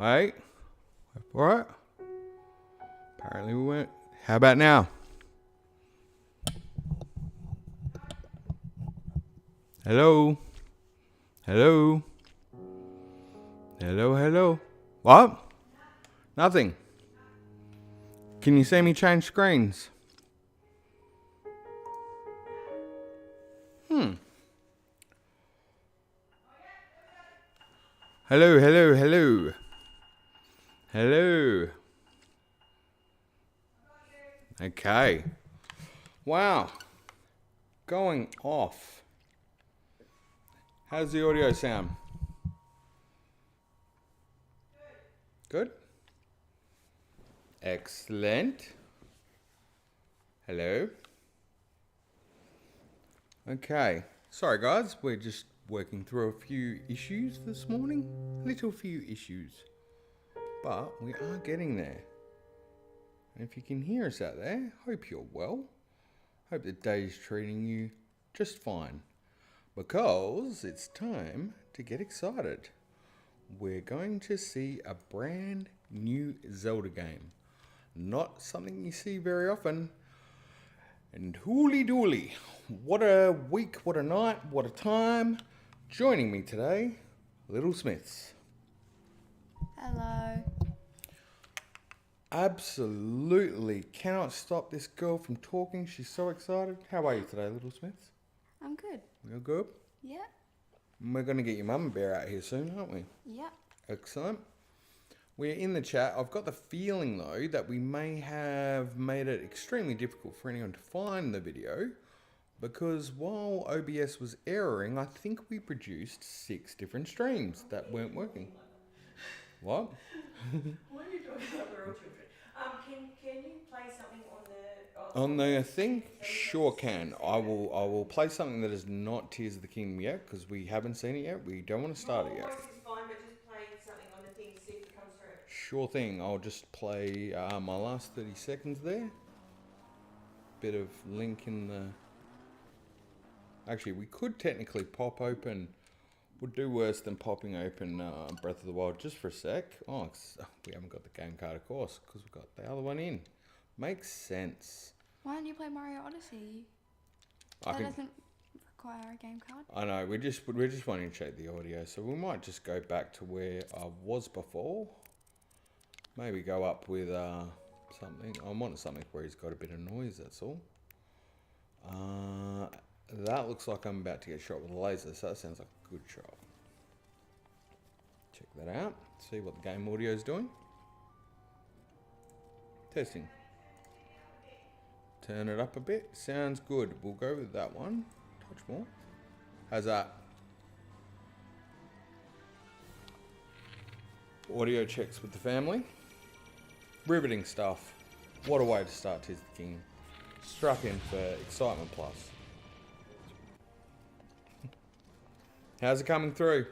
Wait. What? Apparently we went. How about now? Hello? Hello? Hello, hello? What? Nothing. Can you see me change screens? Hello, hello, hello. Hello. Okay. Wow. Going off. How's the audio sound? Good? Excellent. Hello. Okay. Sorry guys, we're just working through a few issues this morning. Little few issues. But we are getting there. And if you can hear us out there, hope you're well. Hope the day's treating you just fine. Because it's time to get excited. We're going to see a brand new Zelda game. Not something you see very often. And hooly dooly, what a week, what a night, what a time. Joining me today, Little Smiths. Hello. Absolutely cannot stop this girl from talking. She's so excited. How are you today, Little Smiths? I'm good. You're good? Yeah. We're going to get your mum and bear out here soon, aren't we? Yeah. Excellent. We're in the chat. I've got the feeling, though, that we may have made it extremely difficult for anyone to find the video because while OBS was erroring, I think we produced 6 different streams that weren't working. What? What are you talking about, the real children? Can you play something on the... On the thing? Sure can. I will play something that is not Tears of the Kingdom yet because we haven't seen it yet. We don't want to start it yet. Voice is fine, but just play something on the thing, see if it comes through. Sure thing. I'll just play my last 30 seconds there. Bit of link in the... Actually, we could technically pop open... Would do worse than popping open Breath of the Wild just for a sec. Oh, we haven't got the game card, of course, because we've got the other one in. Makes sense. Why don't you play Mario Odyssey? I That can, doesn't require a game card. I know, we're just wanting to check the audio, so we might just go back to where I was before. Maybe go up with something. I want something where he's got a bit of noise, that's all. That looks like I'm about to get shot with a laser, so that sounds like a good shot. Check that out. See what the game audio is doing. Testing. Turn it up a bit. Sounds good. We'll go with that one. Touch more. How's that? Audio checks with the family. Riveting stuff. What a way to start Tears of the Kingdom. Strap in for Excitement Plus. How's it coming through?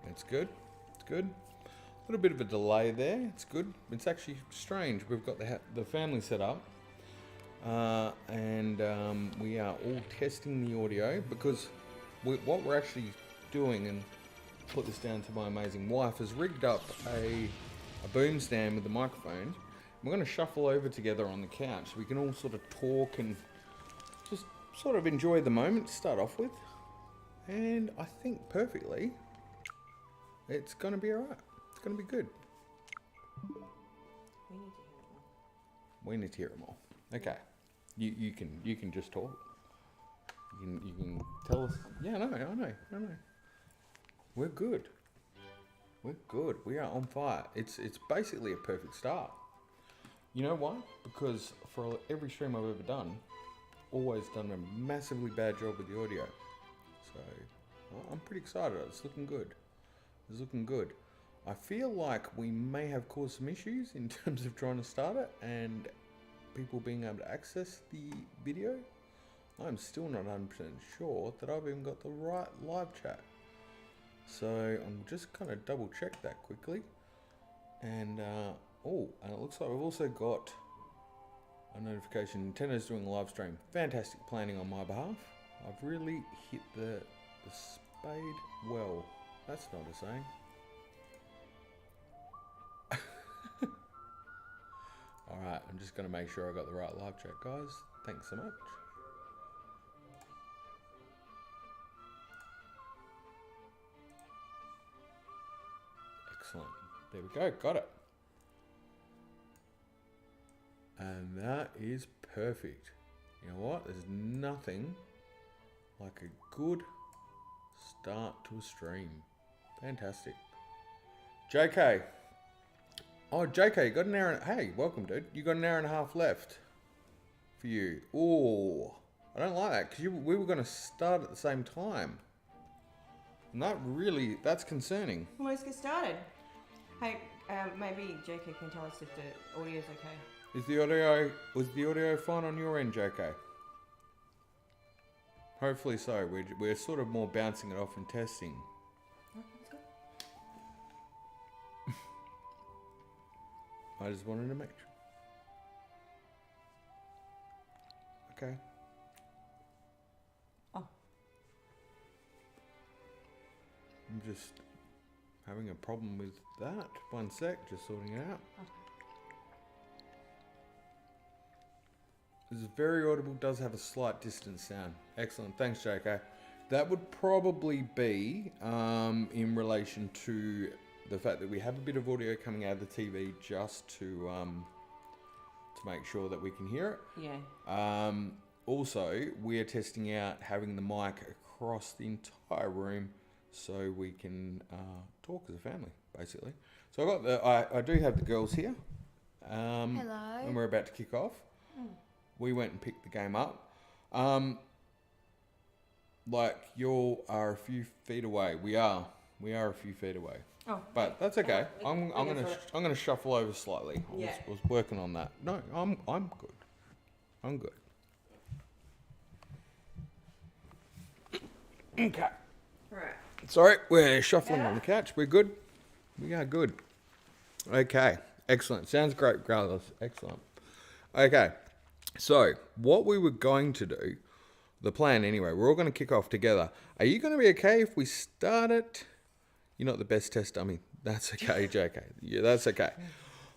It's good. It's good. A little bit of a delay there. It's good. It's actually strange. We've got the family set up. And we are all testing the audio because what we're actually doing, and put this down to my amazing wife, is rigged up a boom stand with the microphone. We're going to shuffle over together on the couch so we can all sort of talk and just sort of enjoy the moment to start off with. And I think perfectly, it's going to be alright. It's going to be good. We need to hear it more. We need to hear them all. Okay. You can just talk. You can tell us. Yeah, I know. We're good. We're good. We are on fire. It's basically a perfect start. You know why? Because for every stream I've ever done, always done a massively bad job with the audio. So I'm pretty excited. It's looking good. It's looking good. I feel like we may have caused some issues in terms of trying to start it and people being able to access the video. I'm still not 100% sure that I've even got the right live chat. So I'm just kind of double check that quickly. And and it looks like we've also got a notification. Nintendo's doing a live stream. Fantastic planning on my behalf. I've really hit the spade well. That's not a saying. Alright, I'm just going to make sure I got the right live chat, guys. Thanks so much. Excellent. There we go. Got it. And that is perfect. You know what? There's nothing like a good start to a stream. Fantastic. JK. Oh, JK, you got an hour and... Hey, welcome, dude. You got an hour and a half left for you. Oh, I don't like that because we were going to start at the same time. Not really. That's concerning. Well, let's get started. Hey, maybe JK can tell us if the audio's okay. Was the audio fine on your end, JK? Hopefully so. We're sort of more bouncing it off and testing. Oh, that's good. I just wanted to make sure. Okay. Oh. I'm just having a problem with that. One sec, just sorting it out. Oh. This is very audible, does have a slight distance sound. Excellent, thanks JK. That would probably be in relation to the fact that we have a bit of audio coming out of the TV just to make sure that we can hear it. Yeah. Also, we are testing out having the mic across the entire room so we can talk as a family, basically. So I do have the girls here. Hello. And we're about to kick off. We went and picked the game up. Like you are a few feet away. We are a few feet away. Oh. But that's okay. I'm gonna shuffle over slightly. I Yeah. was working on that. No, I'm good. I'm good. Okay. Right. Sorry, we're shuffling on the couch. We're good. We are good. Okay. Excellent. Sounds great, Carlos. Excellent. Okay. So, what we were going to do, the plan anyway, we're all going to kick off together. Are you going to be okay if we start it? You're not the best test dummy. That's okay, JK. Yeah, that's okay.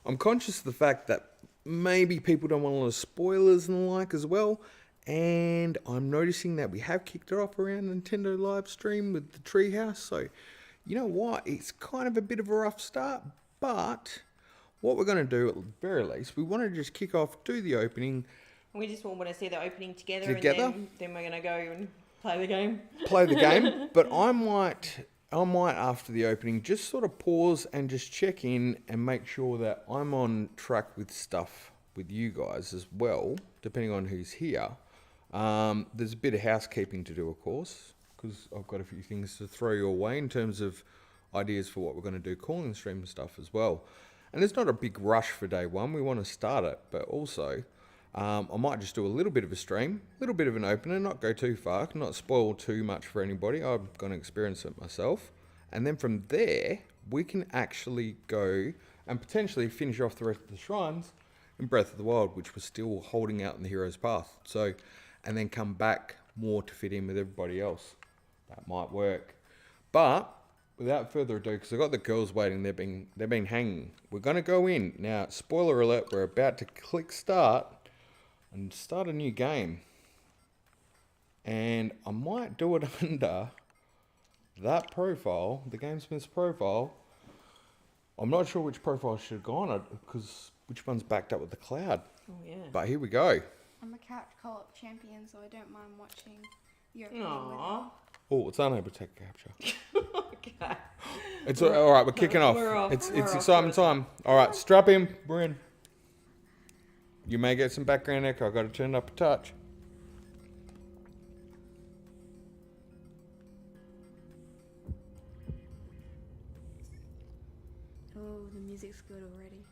I'm conscious of the fact that maybe people don't want a lot of spoilers and the like as well. And I'm noticing that we have kicked it off around Nintendo live stream with the treehouse. So, you know what? It's kind of a bit of a rough start. But what we're going to do, at the very least, we want to just kick off, do the opening. We just want to see the opening together. And then we're going to go and play the game. Play the game. But I might after the opening just sort of pause and just check in and make sure that I'm on track with stuff with you guys as well, depending on who's here. There's a bit of housekeeping to do, of course, because I've got a few things to throw your way in terms of ideas for what we're going to do, calling the stream and stuff as well. And it's not a big rush for day one. We want to start it, but also I might just do a little bit of a stream, a little bit of an opener, not go too far, not spoil too much for anybody. I'm going to experience it myself. And then from there, we can actually go and potentially finish off the rest of the shrines in Breath of the Wild, which we're still holding out in the hero's path. So, and then come back more to fit in with everybody else. That might work. But without further ado, because I've got the girls waiting, they've been hanging. We're going to go in. Now, spoiler alert, we're about to click start and start a new game. And I might do it under that profile, the GameSmiths profile. I'm not sure which profile I should go on it, because which one's backed up with the cloud. Oh, yeah. But here we go. I'm a couch co-op champion, so I don't mind watching your opening with Aww. Oh, it's unable to take a capture. Okay. It's all right. We're kicking off. We're off. It's We're off. excitement time. All right, strap in. We're in. You may get some background echo. I've got to turn it up a touch. Oh, the music's good already.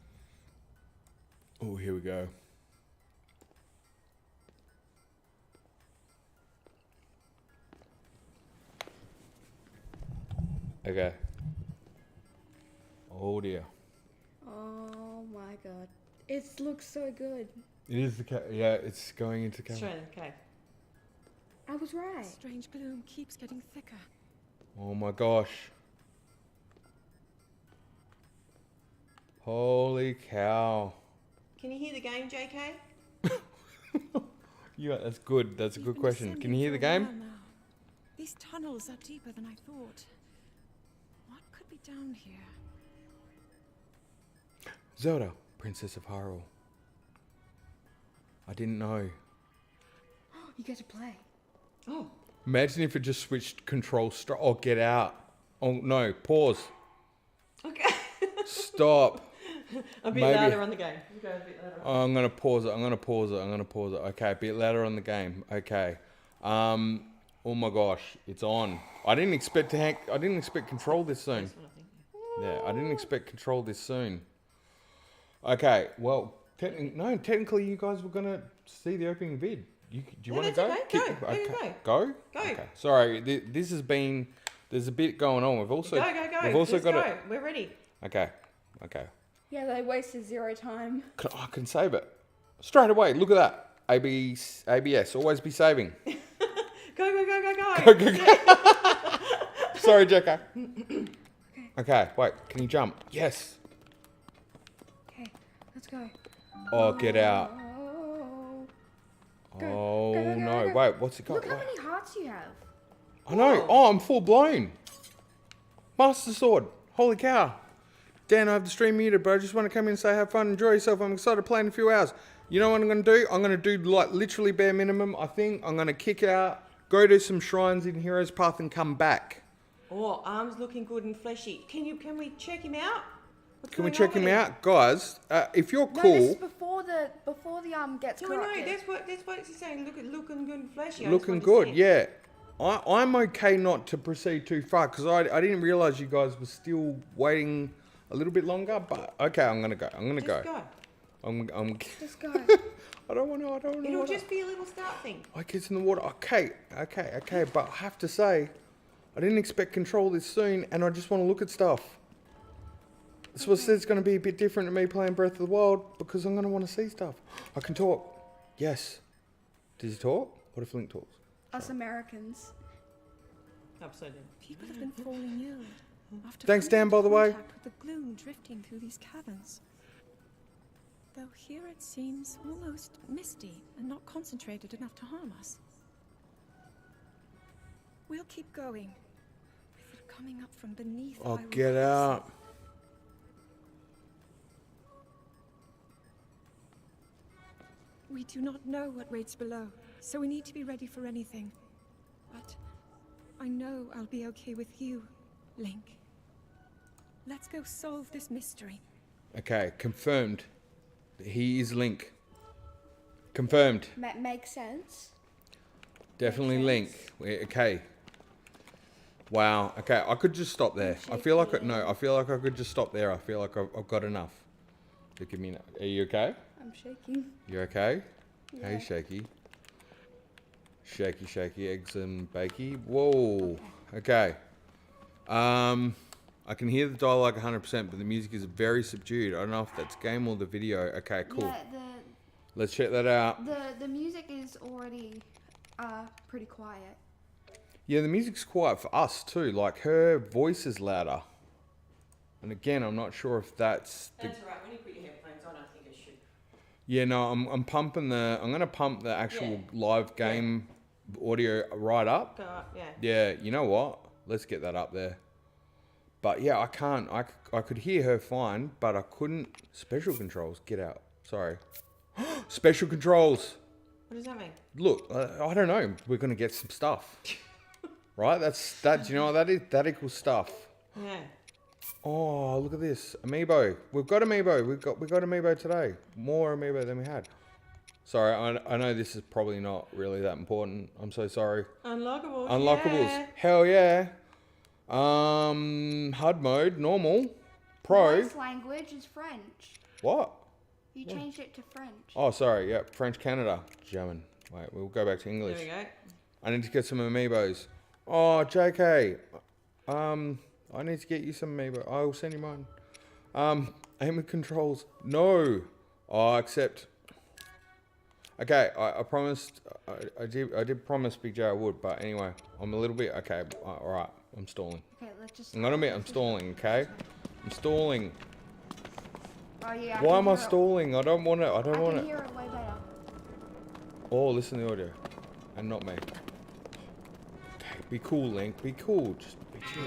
Oh, here we go. Okay. Oh dear. Oh my god. It looks so good. It is the yeah. It's going into camera. Straight, okay. I was right. Strange gloom keeps getting thicker. Oh my gosh. Holy cow. Can you hear the game, JK? Yeah, that's good. That's a good question. Can you hear the game? These tunnels are deeper than I thought. What could be down here? Zelda, Princess of Hyrule. I didn't know. You get to play. Oh. Imagine if it just switched control Oh, get out. Oh, no. Pause. Okay. Stop. A bit Maybe. louder on the game. You go a bit louder. Oh, I'm going to pause it. Okay, a bit louder on the game. Okay. Oh my gosh, it's on. I didn't expect control this soon. That's what I think. Yeah, I didn't expect control this soon. Okay, well, technically you guys were going to see the opening vid. Do you want to go? Okay. Go. Go? Go. Okay. Sorry, this has been... There's a bit going on. We've also... Go. We've also Let's got go. We're ready. Okay. Yeah, they wasted 0 time. I can save it. Straight away, look at that. ABS, always be saving. Go. Sorry, Jacko. Okay, wait, can you jump? Yes. Okay, let's go. Oh, get out. Go, Oh, go, no. go. Wait, what's it got? Look how many hearts you have. I know. Whoa. Oh, I'm full blown. Master Sword. Holy cow. Dan, I have the stream muted, but I just want to come in and say have fun, enjoy yourself. I'm excited to play in a few hours. You know what I'm going to do? I'm going to do like literally bare minimum. I think I'm going to kick out, go to some shrines in Heroes Path and come back. Oh, arms looking good and fleshy. Can we check him out? Can we check him out? Guys, if you're cool... No, this is before the gets No, corrupted. that's what he's saying. Looking good and fleshy. Looking good, yeah. I'm okay not to proceed too far because I didn't realise you guys were still waiting a little bit longer, but okay, I'm gonna go. Just go. I'm Just go. I don't want to. It'll just be a little start thing. I get in the water. Okay. But I have to say, I didn't expect control this soon, and I just want to look at stuff. This was said it's going to be a bit different to me playing Breath of the Wild because I'm going to want to see stuff. I can talk. Yes. Does he talk? What if Link talks? Us Americans. Upside down. People have been falling ill. After Thanks, coming Dan, by into the way. contact with the gloom drifting through these caverns. Though here it seems almost misty and not concentrated enough to harm us. We'll keep going. With it coming up from beneath. Oh, I will get face out. it. We do not know what waits below, so we need to be ready for anything. But I know I'll be okay with you, Link. Let's go solve this mystery. Okay, confirmed. He is Link. Confirmed. Makes sense. Definitely Makes Link. Okay. Wow. Okay, I could just stop there. I feel like I feel like I could just stop there. I feel like I've got enough. Look at me now. Are you okay? I'm shaking. You okay? Yeah. Hey, Shaky. Shaky, eggs and bakey. Whoa. Okay. I can hear the dialogue 100%, but the music is very subdued. I don't know if that's game or the video. Okay, cool. Yeah, Let's check that out. the music is already pretty quiet. Yeah, the music's quiet for us too. Like her voice is louder. And again, I'm not sure if that's the... That's alright. When you put your headphones on, I think it should. Yeah, no, I'm gonna pump the actual live game audio right up. Go up, yeah. Yeah, you know what? Let's get that up there. But yeah, I can't. I could hear her fine, but I couldn't. Special controls. Get out. Sorry. Special controls. What does that mean? Look, I don't know. We're gonna get some stuff. Right? That's you know what that is? That equals stuff. Yeah. Oh, look at this. Amiibo. We've got Amiibo. We got Amiibo today. More Amiibo than we had. Sorry, I know this is probably not really that important. I'm so sorry. Unlockables. Unlockables. Yeah. Hell yeah. HUD mode, normal. Pro. Voice language is French. What? You changed it to French. Oh, sorry. Yeah, French Canada. German. Wait, we'll go back to English. There we go. I need to get some Amiibos. Oh, JK. I need to get you some Amiibo. I'll send you mine. Aim and controls. No. Oh, accept. Okay, I promised. I did promise Big J I would, but anyway, I'm a little bit. Okay, all right. I'm stalling. Okay, let's just. I'm gonna admit I'm stalling. Okay, I'm stalling. Oh yeah. Why am I stalling? I don't want it. I don't want I it. can hear it way better. Oh, listen to the audio, and not me. Okay, be cool, Link. Be cool. Just be chill.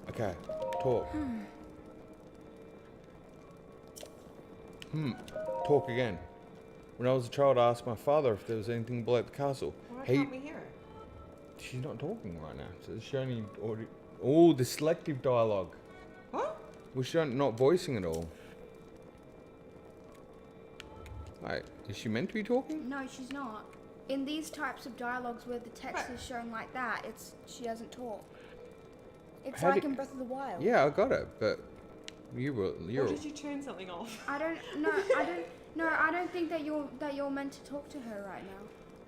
Okay, talk. Talk again. When I was a child, I asked my father if there was anything below the castle. Why can't we hear it? She's not talking right now, so it's showing audio. Oh, the selective dialogue. What? Well, she's not voicing at all. Wait, is she meant to be talking? No, she's not. In these types of dialogues where the text is shown like that, she doesn't talk. It's like in Breath of the Wild. Yeah, I got it, but you're. Or did you turn something off? I don't think that you're meant to talk to her right now.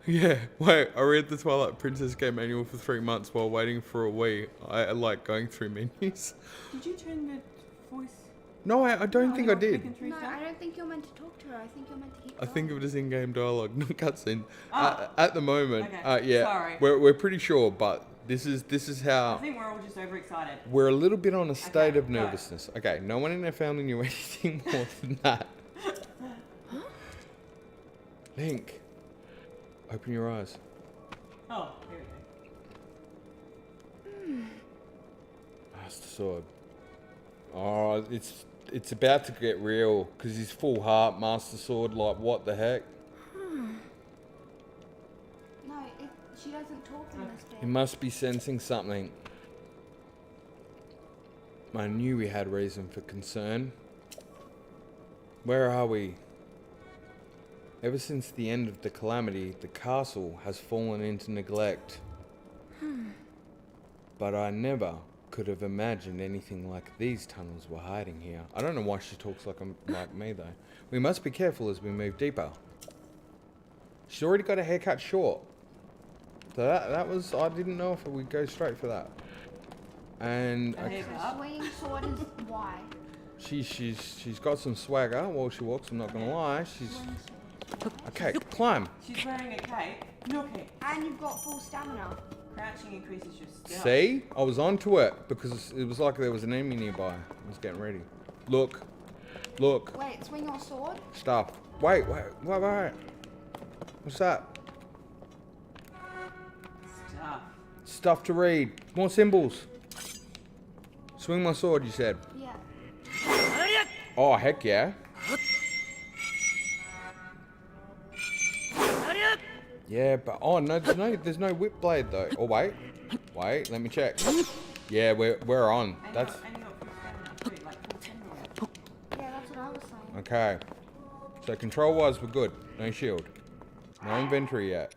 Yeah, wait, I read the Twilight Princess game manual for 3 months while waiting for a Wii. I like going through menus. Did you turn the voice? No, I don't think I did. No, I don't think you're meant to talk to her. I think you're meant to keep I going. think of it as in-game dialogue, not cutscene. Oh. At the moment, Okay. yeah, Sorry. we're pretty sure, but this is how I think we're all just overexcited. we're a little bit on a state Okay, of go. nervousness. Okay, no one in our family knew anything more than that. Link, open your eyes. Oh, here we go. Master Sword. Oh, it's about to get real because he's full heart Master Sword. Like, what the heck? No, she doesn't talk in this He bit. must be sensing something. I knew we had reason for concern. Where are we? Ever since the end of the calamity, the castle has fallen into neglect. But I never could have imagined anything like these tunnels were hiding here. I don't know why she talks like me though. We must be careful as we move deeper. She's already got her hair cut short. So that was, I didn't know if we'd go straight for that. And A hair So cut? swinging sword is why. she's got some swagger while she walks, I'm not gonna lie. She's Swing sword. okay, climb. She's wearing a cape. Nookie. And you've got full stamina. Crouching increases your stealth. See? I was onto it because it was like there was an enemy nearby. I was getting ready. Look. Wait, swing your sword? Stuff. Wait. What's that? Stuff. Stuff to read. More symbols. Swing my sword, you said. Yeah. Oh, heck yeah. Yeah, but oh no, there's no whip blade though. Oh wait, let me check. Yeah, we're on. And That's you got full stamina too, like full stamina. Yeah, that's what I was saying. okay. So control wise, we're good. No shield, no inventory yet,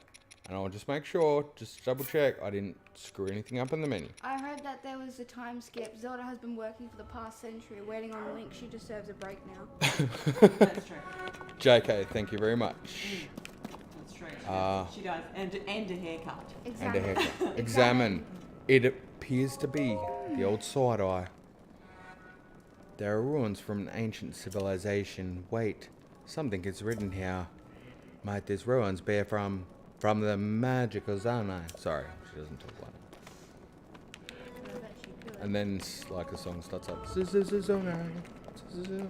and I'll just make sure, just double check, I didn't screw anything up in the menu. I heard that there was a time skip. Zelda has been working for the past century, waiting on Link. She deserves a break now. That's true. JK, thank you very much. That's true. She does. And a haircut. And a Exactly. haircut. Examine. It appears to be the old side eye. There are ruins from an ancient civilization. Wait, something is written here. Might these ruins be from the magical zone? Sorry, she doesn't talk like that. I bet she could. And then like a song starts up. Anyway.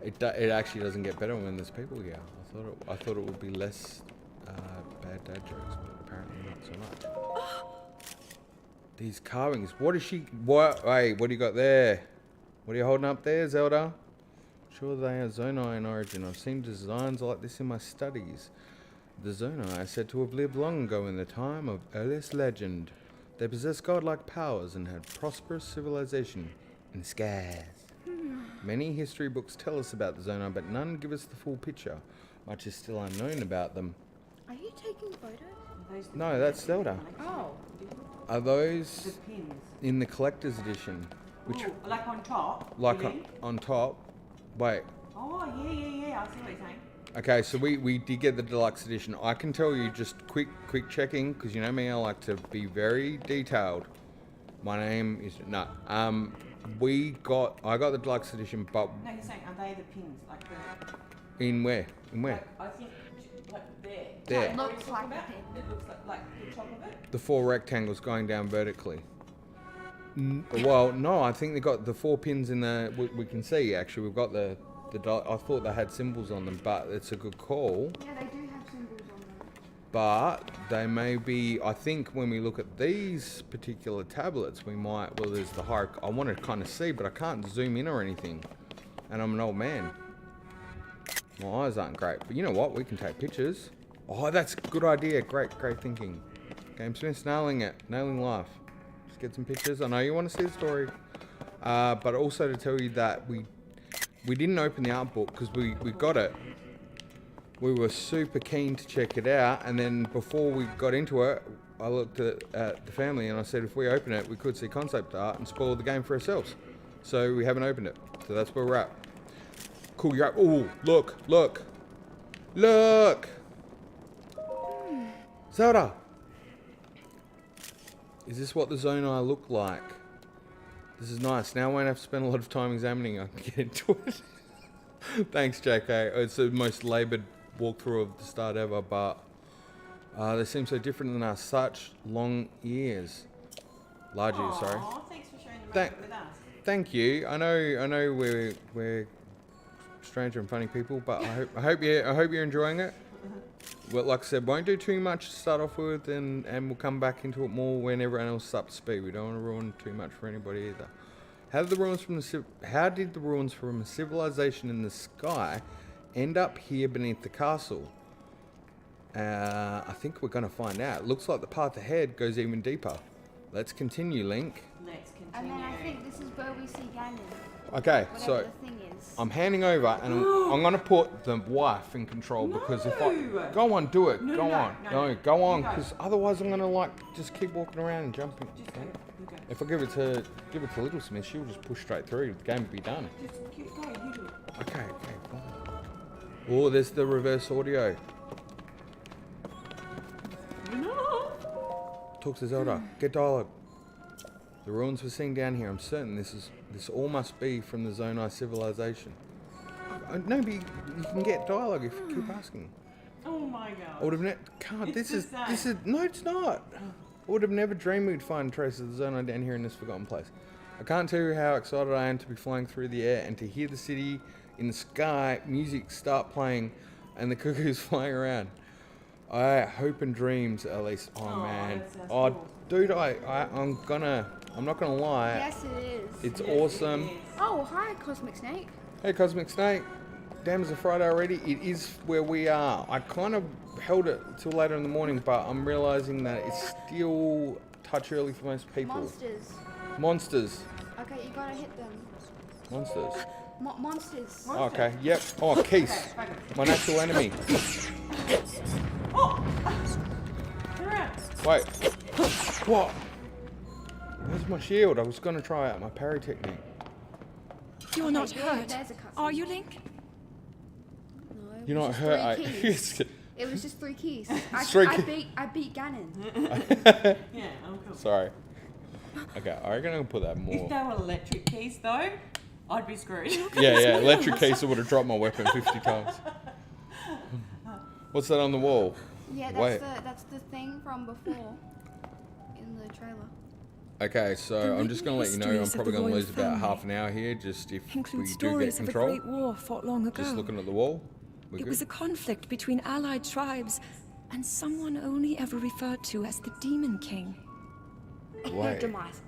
It actually doesn't get better when there's people here. I thought it would be less bad dad jokes, but apparently not so much. These carvings. What is she? What? Hey, what do you got there? What are you holding up there, Zelda? Sure, they are Zonai in origin. I've seen designs like this in my studies. The Zonai are said to have lived long ago in the time of earliest legend. They possess godlike powers and had prosperous civilization in the skies. Many history books tell us about the Zonai, but none give us the full picture. Much is still unknown about them. Are you taking photos? No, that's Zelda. Oh. Are The those pins. in the collector's edition? Which, Ooh, like on top? like you mean? on top? Wait. Oh, yeah. I see what you're saying. Okay, so we did get the deluxe edition. I can tell you just quick checking, because you know me, I like to be very detailed. My name is I got the deluxe edition, but No, you're saying, are they the pins? Like the... In where? In where? Like, I think, like there. There. It looks like a About? pin. It looks like the top of it. The 4 rectangles going down vertically. Well, no, I think they got the 4 pins in the. We can see actually. We've got the. I thought they had symbols on them, but it's a good call. Yeah, they do have symbols on them. But they may be. I think when we look at these particular tablets, we might. Well, there's the high. I want to kind of see, but I can't zoom in or anything. And I'm an old man. My eyes aren't great, but you know what? We can take pictures. Oh, that's a good idea. Great thinking. GameSmiths nailing it, nailing life. Just get some pictures. I know you want to see the story, but also to tell you that we didn't open the art book because we got it. We were super keen to check it out, and then before we got into it, I looked at the family and I said if we open it, we could see concept art and spoil the game for ourselves. So we haven't opened it. So that's where we're at. Cool, you're up. Oh, look. Zelda! Is this what the Zonai look like? This is nice. Now I won't have to spend a lot of time examining. I can get into it. Thanks, JK. It's the most laboured walkthrough of the start ever, but they seem so different than us. Such long ears. Large ears, sorry. Thanks for sharing the moment with us. Thank you. I know we're stranger and funny people, but I hope you're enjoying it. Well, like I said, won't do too much to start off with, and we'll come back into it more when everyone else is up to speed. We don't want to ruin too much for anybody either. How did the ruins from a civilization in the sky end up here beneath the castle? I think we're going to find out. It looks like the path ahead goes even deeper. Let's continue, Link. Let's continue. And then I think this is where we see Ganon. Okay, Whatever so the thing is. I'm handing over, and I'm going to put the wife in control because if I go on, do it. No, Go no, on, no, no, go on, you go. because otherwise I'm going to just keep walking around and jumping. Just go. You go. If I give it to Little Smith, she'll just push straight through. The game will be done. Just keep going. You do it. Okay, fine. Oh, there's the reverse audio. No. Talk to Zelda. Get dialogue. The ruins we're seeing down here, I'm certain this all must be from the Zonai civilization. No, but you can get dialogue if you keep asking. Oh my god. I would have can't. It's This the is same. no, it's not. I would have never dreamed we'd find traces of the Zonai down here in this forgotten place. I can't tell you how excited I am to be flying through the air and to hear the city in the sky, music start playing, and the cuckoos flying around. I hope and dreams, at least. Oh man. that sounds Oh, cool. dude, I'm not gonna lie. Yes, it is. It's Yes, awesome. it is. Oh, hi, Cosmic Snake. Hey, Cosmic Snake. Damn, it's a Friday already. It is where we are. I kind of held it till later in the morning, but I'm realizing that it's still a touch early for most people. Monsters. Monsters. Okay, you gotta hit them. Monsters. Monsters. Okay, yep. Oh, Keith. Okay. My natural enemy. Oh! Turn around. Wait. What? Where's my shield? I was going to try out my parry technique. You're not there- hurt, there's a cutscene. are you, Link? No, it You're was not just hurt. 3 keys. I... It was just 3 keys. Three keys. I beat Ganon. Yeah, I'm cool. Sorry. Okay, I reckon I'll put that If more. they were electric keys though, I'd be screwed. Yeah. Electric case would have dropped my weapon 50 times. What's that on the wall? Yeah, Wait. that's the thing from before in the trailer. Okay, so I'm just going to let you know I'm Mysteries of probably the going to royal lose about family. half an hour here, just if we Include do get stories of a control. great war fought long ago. Just looking at the wall. We're It good? was a conflict between allied tribes and someone only ever referred to as the Demon King. Wait. Demise.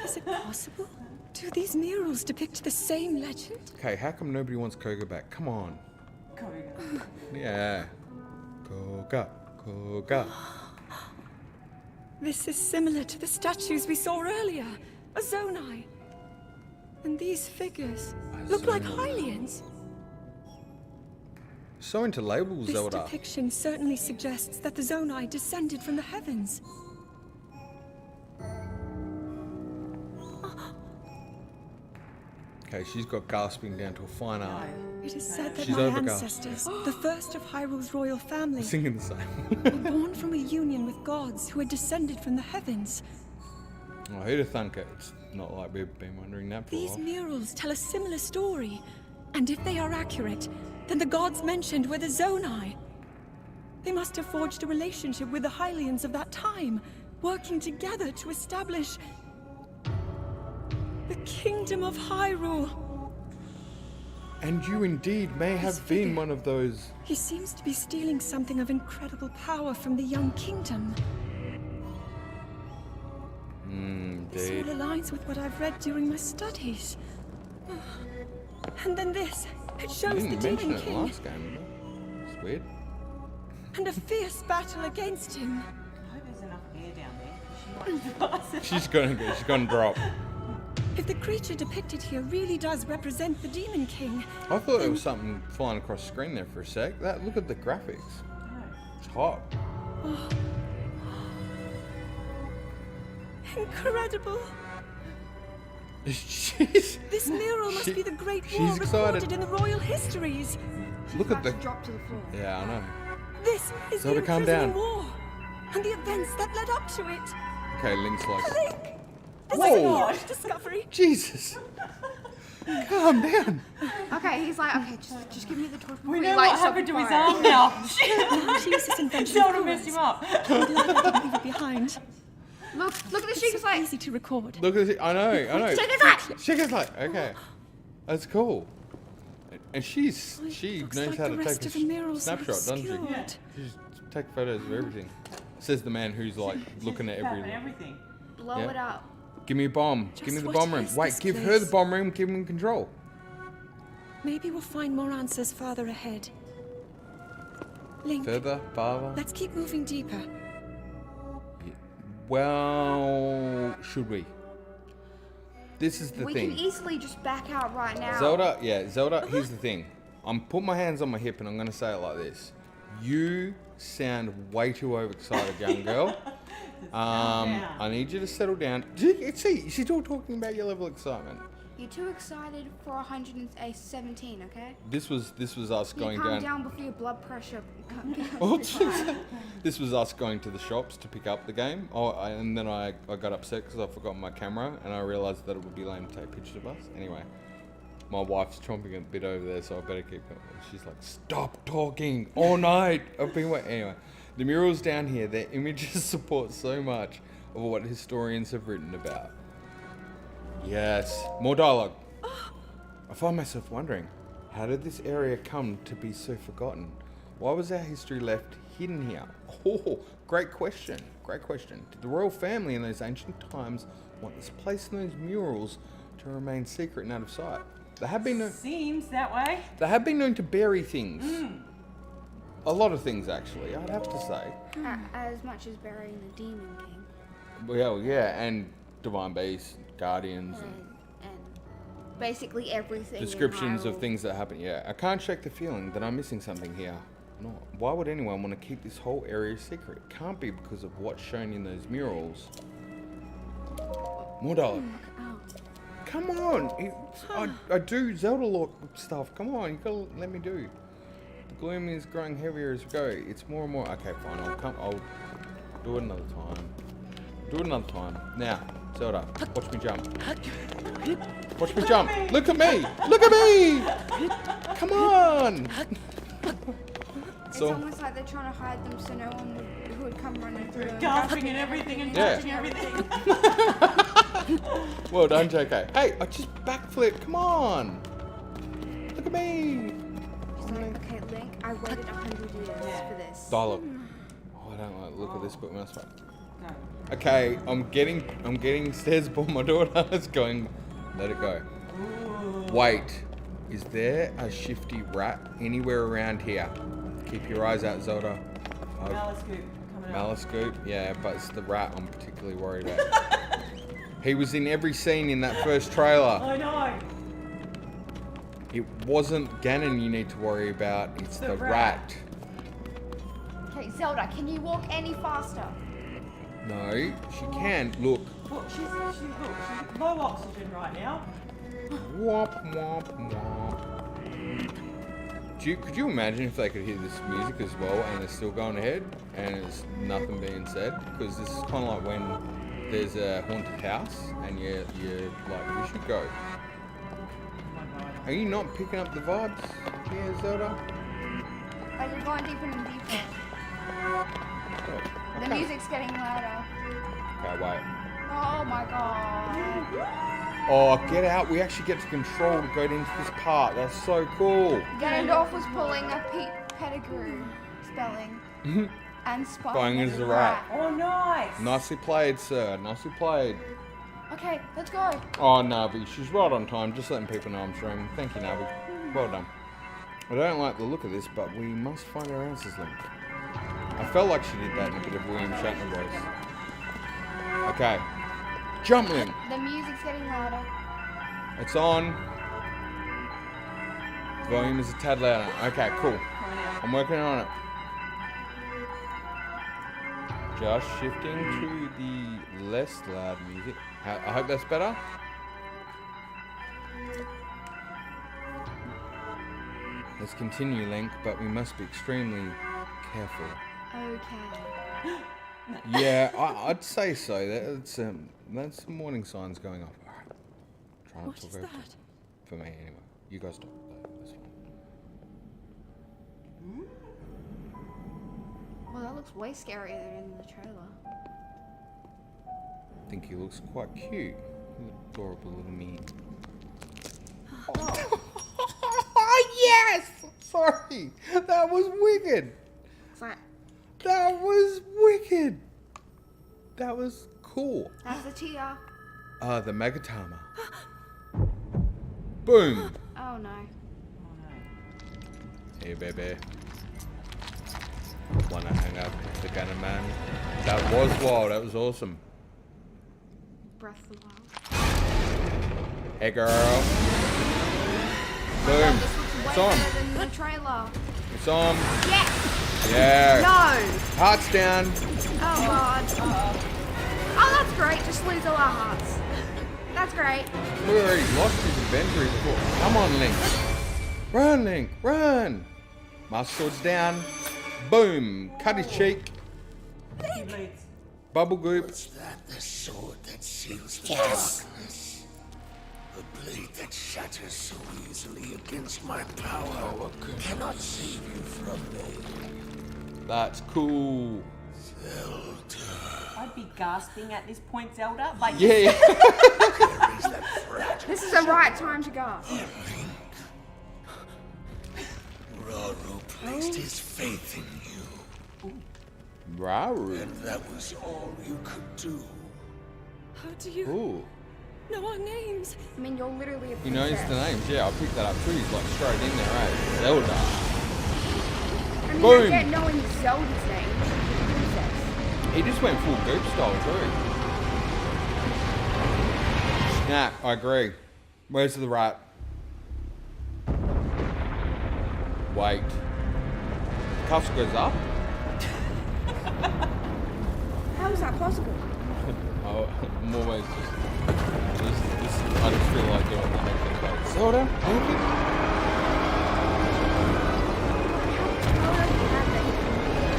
Is it possible? Do these murals depict the same legend? Okay, how come nobody wants Koga back? Come on. Yeah. Koga. This is similar to the statues we saw earlier. A Zonai. And these figures look like Hylians. So into labels, This Zelda. depiction certainly suggests that the Zonai descended from the heavens. Okay, she's got gasping down to a fine art. It is said that She's my overcast. ancestors, the first of Hyrule's royal family, Singing the same. were born from a union with gods who had descended from the heavens. Oh, who'd have thunk it? It's not like we've been wondering that for a These while. murals tell a similar story, And if they are accurate, then the gods mentioned were the Zonai. They must have forged a relationship with the Hylians of that time, working together to establish the Kingdom of Hyrule. And you indeed may have been one of those. He seems to be stealing something of incredible power from the young kingdom. This all aligns with what I've read during my studies. And then this. It shows the Demon King. Last game. It's weird. And a fierce battle against him. I hope there's enough air down there. She might pass it. She's gonna drop. If the creature depicted here really does represent the Demon King. I thought there was something flying across the screen there for a sec. Look at the graphics. It's hot. Oh. Incredible. This mural must be the Great War recorded in the royal histories. Look at the drop to the floor. Yeah, I know. This is the imprisoning war and the events that led up to it. Okay, Link's like. Link! This Whoa! is a huge discovery. Jesus. Calm down. Okay, he's like, okay, just give me the torch. We know what happened to his arm now. Now she used this invention. Zelda messed him up. I'm glad I didn't leave it behind. Look at the It's Sheikah's like. easy to record. Look at it. I know. Sheikah's like. Sheikah's like, okay. That's cool. And she Looks knows like how the to rest take of the a murals are snapshot, doesn't she? obscured. Yeah. She just take photos of everything. Says the man who's like looking at everything. Blow Yeah. it up. Give me a bomb. Just Give me the what bomb room. is Wait, this give her place? the bomb room. Give him control. Maybe we'll find more answers farther ahead. Link, Further, farther. let's keep moving deeper. Well, should we? This is the We thing. can easily just back out right now. Zelda, here's the thing. I'm putting my hands on my hip and I'm going to say it like this. You sound way too overexcited, young girl. I need you to settle down. See, she's still talking about your level of excitement. You're too excited for 117, okay? This was us Can you going calm down. down before your blood pressure Oh, becomes too high? This was us going to the shops to pick up the game. And then I got upset because I forgot my camera and I realised that it would be lame to take pictures of us. Anyway, my wife's chomping a bit over there, so I better keep going. She's like, stop talking all night. I've been waiting. Anyway, the murals down here, their images support so much of what historians have written about. Yes, more dialogue. I find myself wondering, how did this area come to be so forgotten? Why was our history left hidden here? Oh, great question. Great question. Did the royal family in those ancient times want this place and those murals to remain secret and out of sight? They have been known, Seems that way. they have been known to bury things. A lot of things, actually, I'd have to say. As much as burying the Demon King. Well, yeah, and divine beasts, guardians, and And basically everything. descriptions in of Hyrule. things that happen. Yeah, I can't shake the feeling that I'm missing something here. No, why would anyone want to keep this whole area secret? It can't be because of what's shown in those murals. More dialogue. Oh. Come on, I do Zelda lore stuff. Come on, you gotta let me do. The gloom is growing heavier as we go. It's more and more. Okay, fine. I'll do it another time. Do it another time. Now, Zelda, watch me jump. Watch me jump. Look at me. Look at me. Come on. It's almost like they're trying to hide them so no one would come running through. and Gasping and everything and Yeah. touching everything. Well done, JK. Hey, I just backflipped. Come on. Look at me. It's like, okay, Link, I waited 100 years for this. Dialogue. Oh, I don't like the look of this, but mouse back. No. Okay, I'm getting stares upon my daughter. It's going. Let it go. Wait, is there a shifty rat anywhere around here? Keep your eyes out, Zelda. Malescoop coming up. Malescoop, yeah, but it's the rat I'm particularly worried about. He was in every scene in that first trailer. I know. It wasn't Ganon you need to worry about, it's the rat. Okay, Zelda, can you walk any faster? No, she can. Look. Look, she's low oxygen right now. Womp, womp, womp. Could you imagine if they could hear this music as well and they're still going ahead and there's nothing being said? Because this is kind of like when there's a haunted house and you're like, we should go. Oh my god. Are you not picking up the vibes here, Zelda? Oh, you're going deeper and deeper. Good. The music's getting louder. Okay, wait. Oh my god. Oh, get out. We actually get to control to go into this part. That's so cool. Ganondorf was pulling a Pete Pettigrew spelling. And Spying as a rat. Oh, nice. Nicely played, sir. Nicely played. Okay, let's go. Oh, Navi. She's right on time. Just letting people know I'm streaming. Thank you, Navi. Well done. I don't like the look of this, but we must find our answers, Link. I felt like she did that in a bit of William Shatner voice. Okay. Jump, Link. The music's getting louder. It's on. Volume is a tad louder. Okay, cool. I'm working on it. Just shifting to the less loud music. I hope that's better. Let's continue, Link, but we must be extremely careful. Okay. Yeah, I'd say so. That's some warning signs going off. All right. Try not What to is talk over that? for me anyway. You guys talk. That's fine. Well, that looks way scarier than in the trailer. I think he looks quite cute. Adorable little me. Oh, yes! Sorry. That was wicked. It's like, That was wicked. That was cool. that's the tear. The Megatama. Boom. Oh no. Hey, baby. Wanna hang out with the Gunner Man? That was wild. That was awesome. Breath of the Wild. Hey, girl. Oh my Boom. God, this looks It's way on. better than the trailer. It's on. Yes! Yeah. No! Hearts down. Oh god. Oh, that's great. Just lose all our hearts. That's great. We already lost his inventory before. Come on, Link. Run, Link. Run. Master Sword's down. Boom. Cut his cheek. Bubble goop. Was that the sword that seals the darkness? The blade that shatters so easily against my power cannot save you from me. That's cool. Zelda. I'd be gasping at this point, Zelda. Like, Yeah. Carries that fragile This is the right time to gasp. link. Raru placed his faith in you, Raru. and that was all you could do. How do you Ooh. know our names? I mean, you're literally a He knows princess. the names. Yeah, I picked that up too. He's like straight in there, eh? Zelda. I mean, Boom. I get knowing Zelda's name. Princess. He just went full goop style too. Snap, I agree. Where's the rat? Wait. The cuff goes up? How is that possible? Oh, I'm always just I just feel like doing the next thing. Like, Zelda? Anything? How does it happen?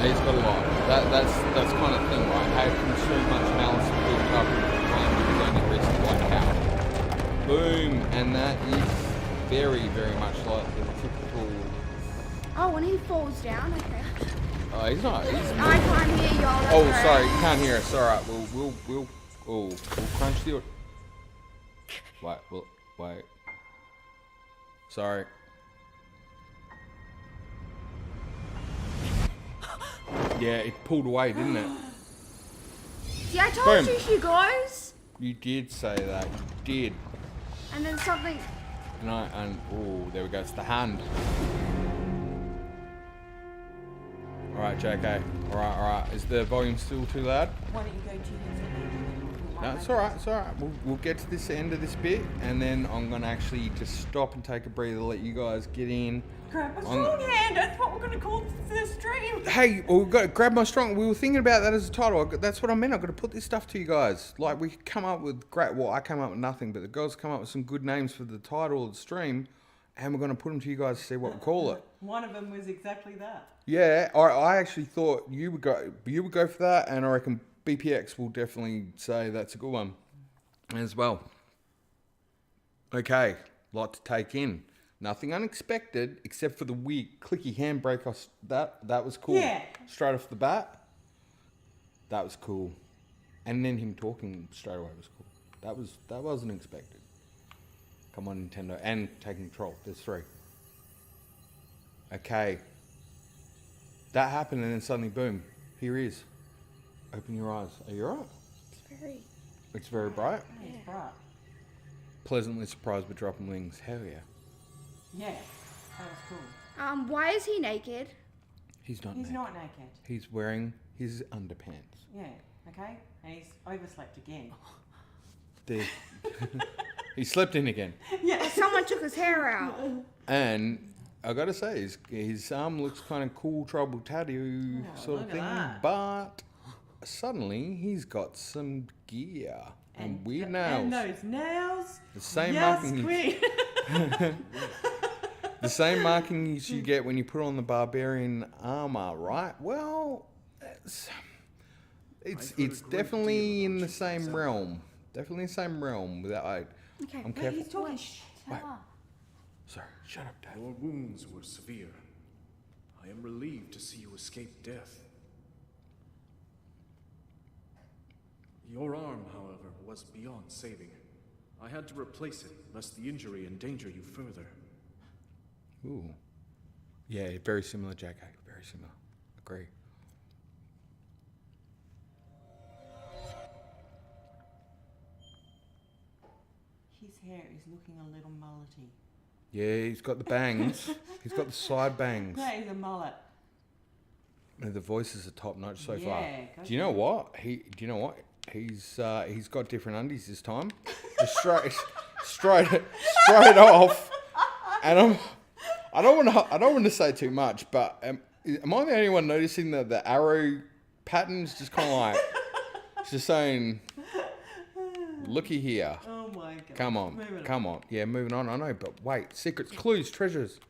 He's got a lot. That's kind of thing, right? How can so much malice build up when only reached one out? Boom, and that is very, very much like the typical. Oh, when he falls down, okay. Oh, he's not. He's I can't hear y'all. that's Oh, right. sorry, you can't hear us. All right, we'll crunch the. Wait. Sorry. Yeah, it pulled away, didn't it? See, I told Boom. you she goes. You did say that. You did. And then something. Oh, there we go. It's the hand. All right, JK. All right. Is the volume still too loud? why don't you go to his No, it's all right. It's all right. We'll get to this end of this bit, and then I'm gonna actually just stop and take a breather, let you guys get in. Grab a On- strong hand. That's what we're going to call the stream. Hey, well, we've got to grab my strong. We were thinking about that as a title. That's what I meant. I've got to put this stuff to you guys. Like, we come up with great. Well, I came up with nothing, but the girls come up with some good names for the title of the stream, and we're going to put them to you guys to see what we call it. One of them was exactly that. Yeah, I actually thought you would go for that, and I reckon BPX will definitely say that's a good one as well. Okay, lot to take in. Nothing unexpected except for the weird clicky handbrake. That was cool. Yeah. Straight off the bat. That was cool. And then him talking straight away was cool. That wasn't expected. Come on, Nintendo. And taking control. There's 3. Okay. That happened and then suddenly, boom. Here he is. Open your eyes. Are you alright? It's very bright. Yeah, it's bright. Pleasantly surprised with dropping wings. Hell yeah. Yeah, that was cool. Why is he naked? He's not He's naked. not naked. He's wearing his underpants. Yeah, okay? And he's overslept again. He slept in again. Yeah. Someone took his hair out. And I gotta say, his arm looks kind of cool, trouble tattoo sort of look thing. at that. But suddenly he's got some gear and weird nails. And those nails. The same Yes, markings. queen. The same markings you get when you put on the barbarian armor, right? Well, it's definitely in the same realm. Definitely the same realm. Without Okay. I'm Wait, careful. he's talking. Wait. Tell her. Sorry, shut up, Dad. Your wounds were severe. I am relieved to see you escape death. Your arm, however, was beyond saving. I had to replace it, lest the injury endanger you further. Ooh. Yeah, very similar, Jacko. Very similar. Agree. His hair is looking a little mullety. Yeah, he's got the bangs. He's got the side bangs. That is a mullet. And the voices are top notch so far. Yeah, go Do you know what? Do you know what? He's got different undies this time. Just straight off. And I don't want to say too much, but am I the only one noticing that the arrow pattern's just kind of like it's just saying, looky here. Oh my god. Come on. Yeah, moving on. I know, but wait. Secrets, clues, treasures.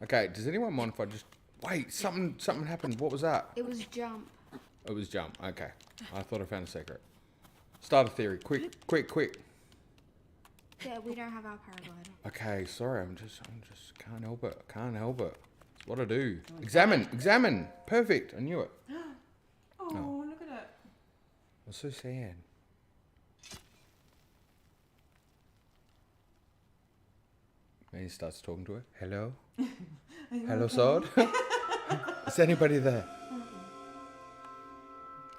Okay, does anyone mind if I just... Wait, something happened. What was that? It was jump. It was jump. Okay. I thought I found a secret. Start a theory. Quick. Yeah, we don't have our paraglider. Okay, sorry. I'm just can't help it. It's what I do. Examine. Perfect. I knew it. Oh, look at it. That's so sad. And he starts talking to her. Hello? Hello, sword? Is anybody there?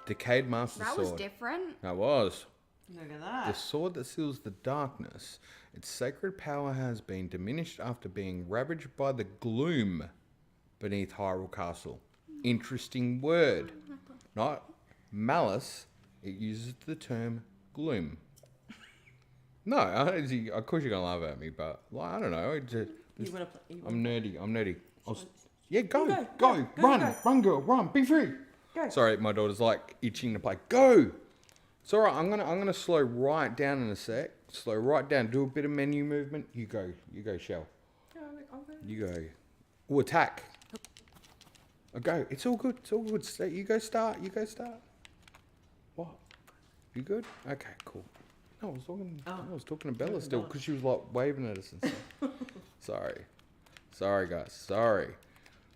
Decayed Master That Sword. was different. That was. Look at The that. sword that seals the darkness. Its sacred power has been diminished after being ravaged by the gloom beneath Hyrule Castle. Interesting word. Not malice. It uses the term gloom. No, of course you're going to laugh at me, but like, I don't know. I'm nerdy. Yeah, go. Run, girl, run. Be free. Go. Sorry, my daughter's like itching to play. Go. It's all right. I'm gonna slow right down in a sec. Slow right down. Do a bit of menu movement. You go, Shell. You go. Oh, attack. I go. It's all good. You go start. What? You good? Okay, cool. No, I was talking to Bella still because she was like waving at us and stuff. Sorry, guys. Sorry.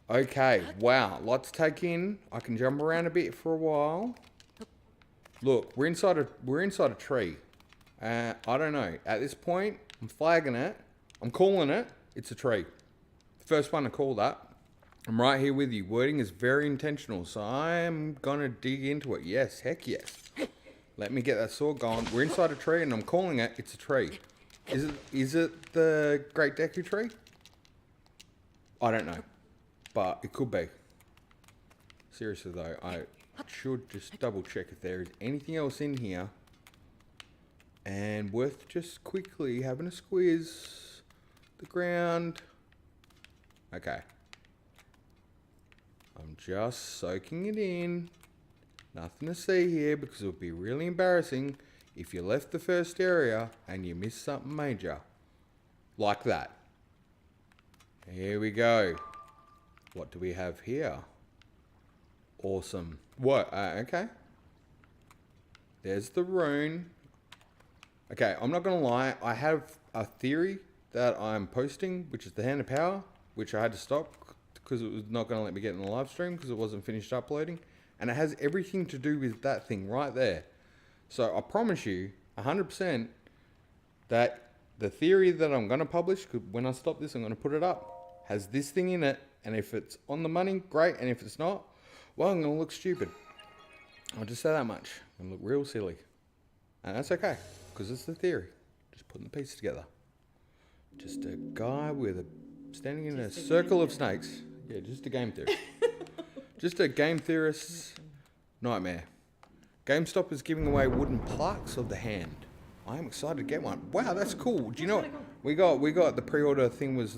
Okay. Wow. Lot to take in. I can jump around a bit for a while. Look, we're inside a tree. I don't know. At this point, I'm flagging it. I'm calling it. It's a tree. First one to call that. I'm right here with you. Wording is very intentional, so I'm gonna dig into it. Yes, heck yes. Let me get that sword going. We're inside a tree, and I'm calling it. It's a tree. Is it the Great Deku tree? I don't know, but it could be. Seriously though, I should just double check if there is anything else in here. And worth just quickly having a squeeze the ground. Okay. I'm just soaking it in. Nothing to see here because it would be really embarrassing if you left the first area and you missed something major. Like that. Here we go. What do we have here? Awesome. What? Okay. There's the rune. Okay, I'm not going to lie. I have a theory that I'm posting, which is the Hand of Power, which I had to stop because it was not going to let me get in the live stream because it wasn't finished uploading. And it has everything to do with that thing right there. So I promise you 100% that the theory that I'm going to publish, 'cause when I stop this, I'm going to put it up, has this thing in it. And if it's on the money, great. And if it's not, well, I'm going to look stupid. I'll just say that much. I'm going to look real silly. And that's okay, because it's the theory. Just putting the pieces together. Just a guy standing in a circle of snakes. Yeah, just a game theorist. Just a game theorist's nightmare. GameStop is giving away wooden plaques of the hand. I am excited to get one. Wow, that's cool. Do you know what? We got the pre-order thing was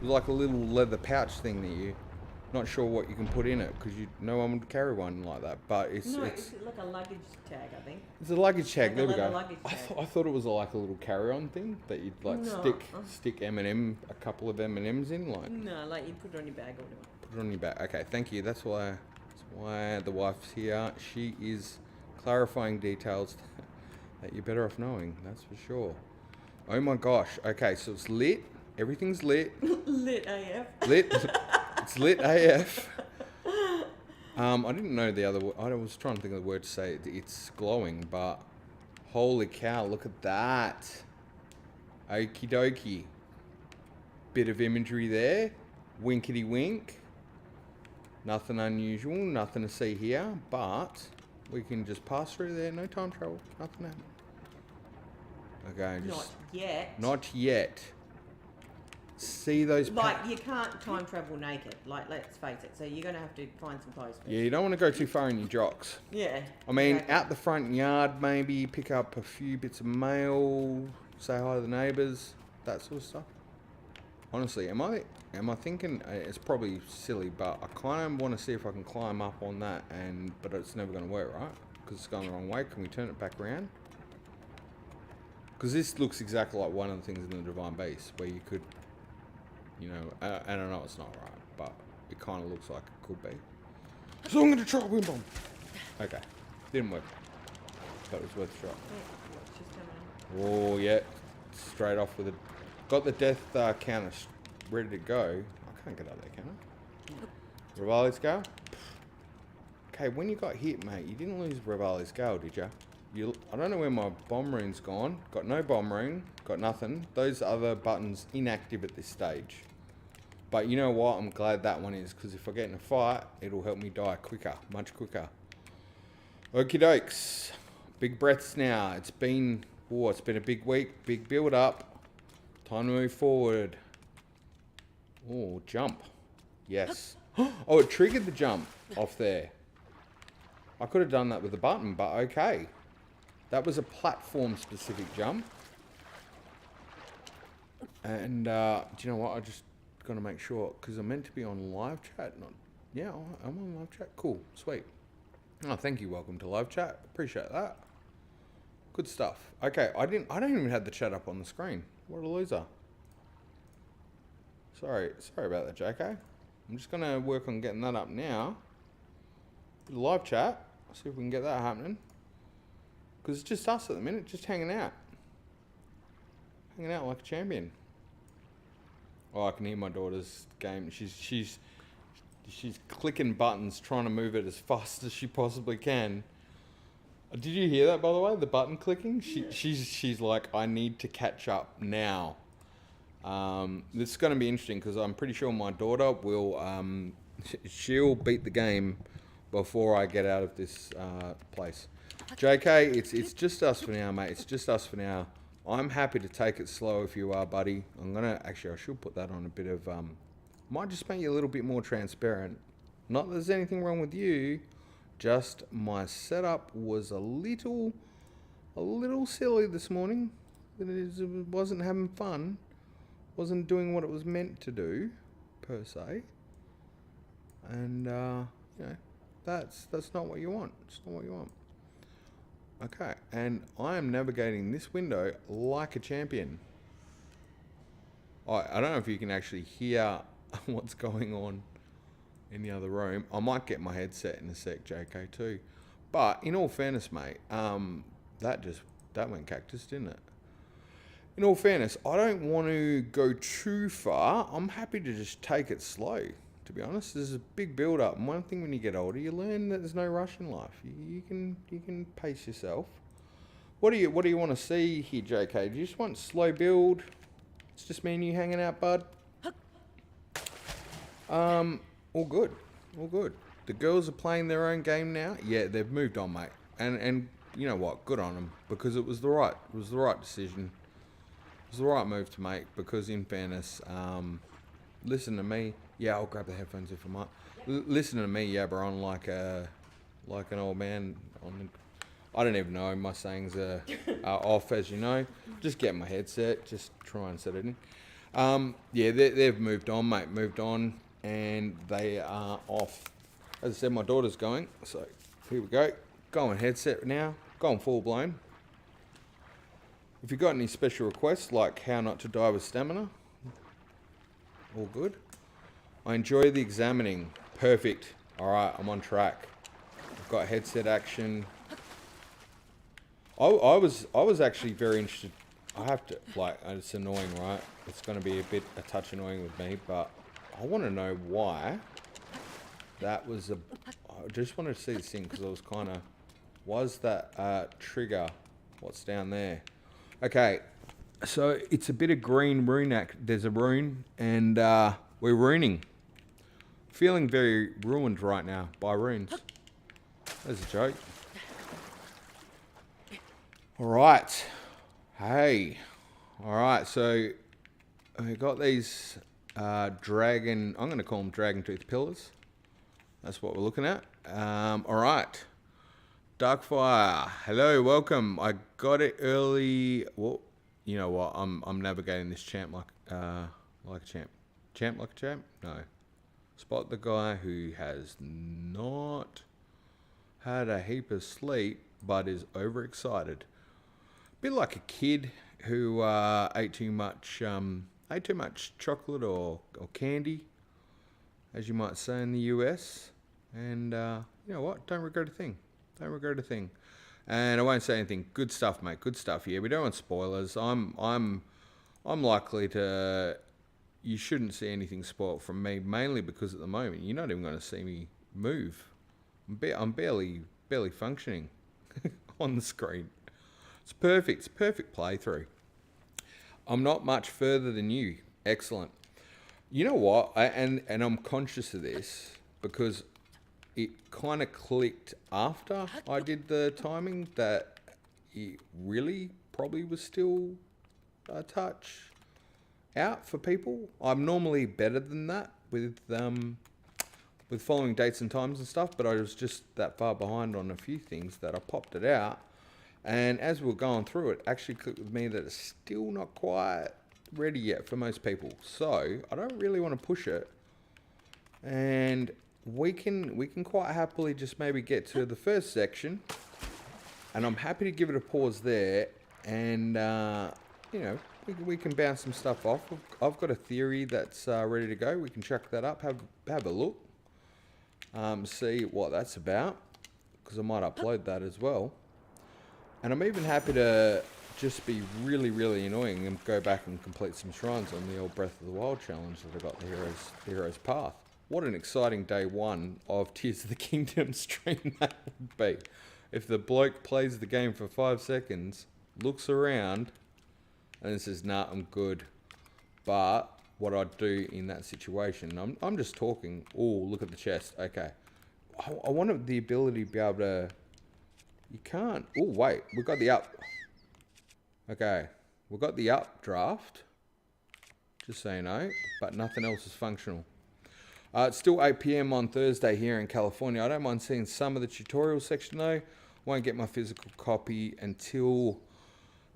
like a little leather pouch thing that you not sure what you can put in it because no one would carry one like that. But it's like a luggage tag, I think. It's a luggage tag. Like there we go. I thought it was like a little carry-on thing that you'd like stick M&M, a couple of M&Ms in, like. No, like you put it on your bag or whatever. Put it on your bag. Okay, thank you. That's why the wife's here. She is clarifying details that you're better off knowing. That's for sure. Oh my gosh. Okay, so it's lit. Everything's lit. Lit AF. Lit. It's lit AF. I didn't know the other word. I was trying to think of the word to say it's glowing, but holy cow, look at that. Okie dokie. Bit of imagery there. Winkety wink. Nothing unusual, nothing to see here, but we can just pass through there. No time travel. Nothing happened. Okay, Not yet. Not yet. See those... Like, you can't time travel naked. Like, let's face it. So you're going to have to find some clothes first. Yeah, you don't want to go too far in your jocks. Yeah. I mean, out the front yard, maybe pick up a few bits of mail, say hi to the neighbours, that sort of stuff. Honestly, am I thinking it's probably silly, but I kind of want to see if I can climb up on that, but it's never going to work, right? Because it's going the wrong way. Can we turn it back around? Because this looks exactly like one of the things in the Divine Beast, where you could, you know, I don't know, it's not right, but it kind of looks like it could be. So I'm going to try a wind bomb. Okay, didn't work, but it was worth a try. Oh yeah, straight off with it. Got the death counter ready to go. I can't get out there, can I? Rivali's Gale? Okay, when you got hit, mate, you didn't lose Rivali's Gale, did ya? I don't know where my bomb rune's gone. Got no bomb rune. Got nothing. Those other buttons inactive at this stage. But you know what? I'm glad that one is, because if I get in a fight, it'll help me die quicker. Much quicker. Okie dokes. Big breaths now. It's been a big week. Big build up. Time to move forward. Oh, jump. Yes. Oh, it triggered the jump off there. I could have done that with the button, but okay. That was a platform-specific jump. And, do you know what? I just got to make sure, because I'm meant to be on live chat. Yeah, I'm on live chat. Cool. Sweet. Oh, thank you. Welcome to live chat. Appreciate that. Good stuff. Okay, I don't even have the chat up on the screen. What a loser. Sorry about that, JK. I'm just going to work on getting that up now. Live chat. See if we can get that happening. Because it's just us at the minute, just hanging out. Hanging out like a champion. Oh, I can hear my daughter's game. She's clicking buttons, trying to move it as fast as she possibly can. Did you hear that, by the way? The button clicking? She's like, I need to catch up now. This is going to be interesting because I'm pretty sure my daughter will, she'll beat the game before I get out of this place. JK, it's just us for now, mate. It's just us for now. I'm happy to take it slow if you are, buddy. I should put that on a bit of, might just make you a little bit more transparent. Not that there's anything wrong with you. Just my setup was a little silly this morning. It wasn't having fun. Wasn't doing what it was meant to do, per se. And, you know, that's not what you want. It's not what you want. Okay, and I am navigating this window like a champion. I don't know if you can actually hear what's going on in the other room. I might get my headset in a sec, JK, too. But in all fairness, mate, that went cactus, didn't it? in all fairness, I don't want to go too far. I'm happy to just take it slow, to be honest. There's a big build up, and one thing when you get older, you learn that there's no rush in life. You can pace yourself. What do you want to see here, JK? Do you just want slow build? It's just me and you hanging out, bud. All good, all good. The girls are playing their own game now. Yeah, they've moved on, mate. And you know what? Good on them, because it was the right decision. It was the right move to make, because in fairness, listen to me. Yeah, I'll grab the headphones if I might. Listen to me yabber on like an old man. I don't even know. My sayings are off, as you know. Just get my headset. Just try and set it in. Yeah, they've moved on, mate. Moved on, and they are off. As I said, my daughter's going. So here we go. Going headset now. Going full blown. If you've got any special requests, like how not to die with stamina, all good. I enjoy the examining. Perfect. All right, I'm on track. I've got headset action. I was actually very interested. I have to, like, it's annoying, right? It's going to be a touch annoying with me, but I want to know why that was I just wanted to see this thing, because I was kind of, was that trigger? What's down there? Okay, so it's a bit of green rune. There's a rune, and we're runing. Feeling very ruined right now by runes. There's a joke. All right. Hey. All right, so we got these dragon, I'm going to call them dragon tooth pillars. That's what we're looking at. All right. Darkfire, hello, welcome. I got it early. Well, you know what? I'm navigating this champ like a champ. Champ like a champ? No. Spot the guy who has not had a heap of sleep but is overexcited. Bit like a kid who ate too much chocolate or candy, as you might say in the US. And you know what? Don't regret a thing. Don't regret a thing. And I won't say anything. Good stuff, mate. Good stuff. Yeah, we don't want spoilers. I'm likely to. You shouldn't see anything spoiled from me, mainly because at the moment you're not even going to see me move. I'm barely functioning on the screen. It's perfect. It's a perfect playthrough. I'm not much further than you. Excellent. You know what? And I'm conscious of this because it kind of clicked after I did the timing that it really probably was still a touch out for people. I'm normally better than that with following dates and times and stuff, but I was just that far behind on a few things that I popped it out. And as we were going through it, actually clicked with me that it's still not quite ready yet for most people. So I don't really want to push it, and we can quite happily just maybe get to the first section, and I'm happy to give it a pause there, and you know, we can bounce some stuff off. I've got a theory that's ready to go. We can chuck that up, have a look, see what that's about, because I might upload that as well. And I'm even happy to just be really, really annoying and go back and complete some shrines on the old Breath of the Wild challenge that I got the Hero's Path. What an exciting day one of Tears of the Kingdom stream that would be. If the bloke plays the game for 5 seconds, looks around, and says, nah, I'm good. But what I'd do in that situation, I'm just talking, oh, look at the chest, okay. I wanted the ability to be able to, you can't, oh wait, we've got the up. Okay, we've got the updraft, just so you know, but nothing else is functional. It's still 8 PM on Thursday here in California. I don't mind seeing some of the tutorial section though. Won't get my physical copy until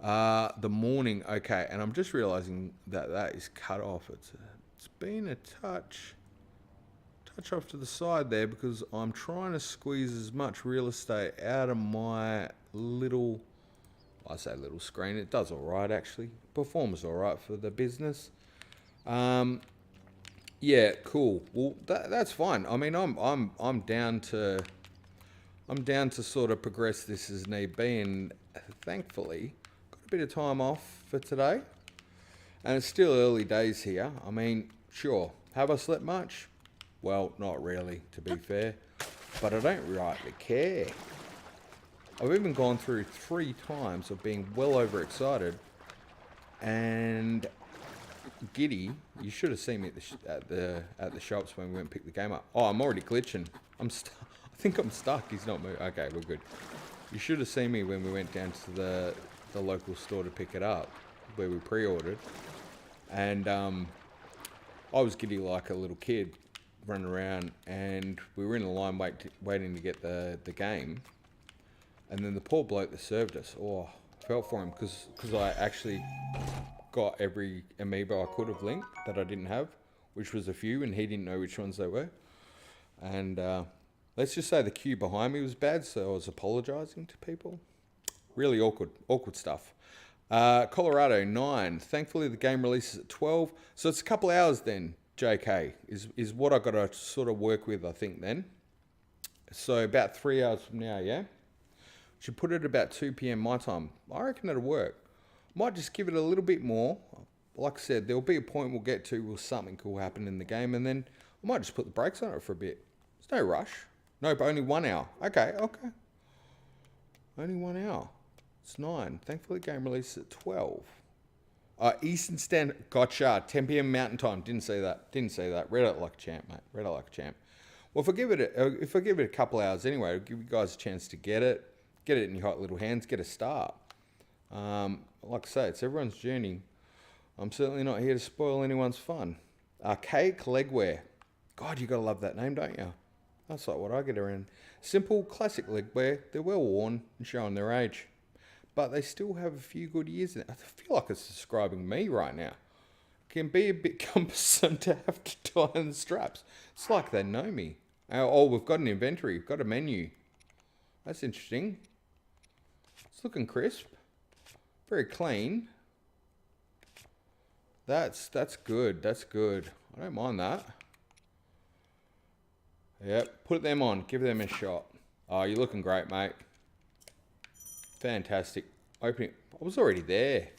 the morning. Okay, and I'm just realizing that that is cut off. It's been a touch off to the side there because I'm trying to squeeze as much real estate out of my little, I say little screen. It does all right actually. Performs all right for the business. Yeah, cool. Well, that's fine. I mean, I'm down to sort of progress this as need be, and thankfully got a bit of time off for today. And it's still early days here. I mean, sure, have I slept much? Well, not really, to be fair. But I don't rightly care. I've even gone through 3 times of being well overexcited. And giddy. You should have seen me at the shops when we went and picked the game up. Oh, I'm already glitching. I think I'm stuck. He's not moving. Okay, we're good. You should have seen me when we went down to the local store to pick it up, where we pre-ordered. And I was giddy like a little kid, running around, and we were in a line waiting to get the game. And then the poor bloke that served us, oh, I felt for him because I actually got every amiibo I could have Link that I didn't have, which was a few, and he didn't know which ones they were. And let's just say the queue behind me was bad, so I was apologising to people. Really awkward stuff. Colorado 9. Thankfully the game releases at 12, so it's a couple hours then. JK is what I got to sort of work with, I think then. So about 3 hours from now, yeah. Should put it about 2 p.m. my time. I reckon that'll work. Might just give it a little bit more. Like I said, there'll be a point we'll get to where something cool happen in the game, and then I might just put the brakes on it for a bit. There's no rush. Nope, only 1 hour. Okay. Only 1 hour. It's 9. Thankfully, the game releases at 12. Eastern Standard. Gotcha. 10 p.m. Mountain Time. Didn't see that. Read it like a champ, mate. Read it like a champ. Well, if I give it a couple hours anyway, it'll give you guys a chance to get it in your hot little hands, get a start. Like I say, it's everyone's journey. I'm certainly not here to spoil anyone's fun. Archaic legwear. God, you gotta love that name, don't you? That's like what I get around. Simple, classic legwear. They're well worn and showing their age, but they still have a few good years in it. I feel like it's describing me right now. It can be a bit cumbersome to have to tie in the straps. It's like they know me. Oh, we've got an inventory. We've got a menu. That's interesting. It's looking crisp. Very clean. That's good. That's good. I don't mind that. Yep. Put them on. Give them a shot. Oh, you're looking great, mate. Fantastic. Opening. I was already there.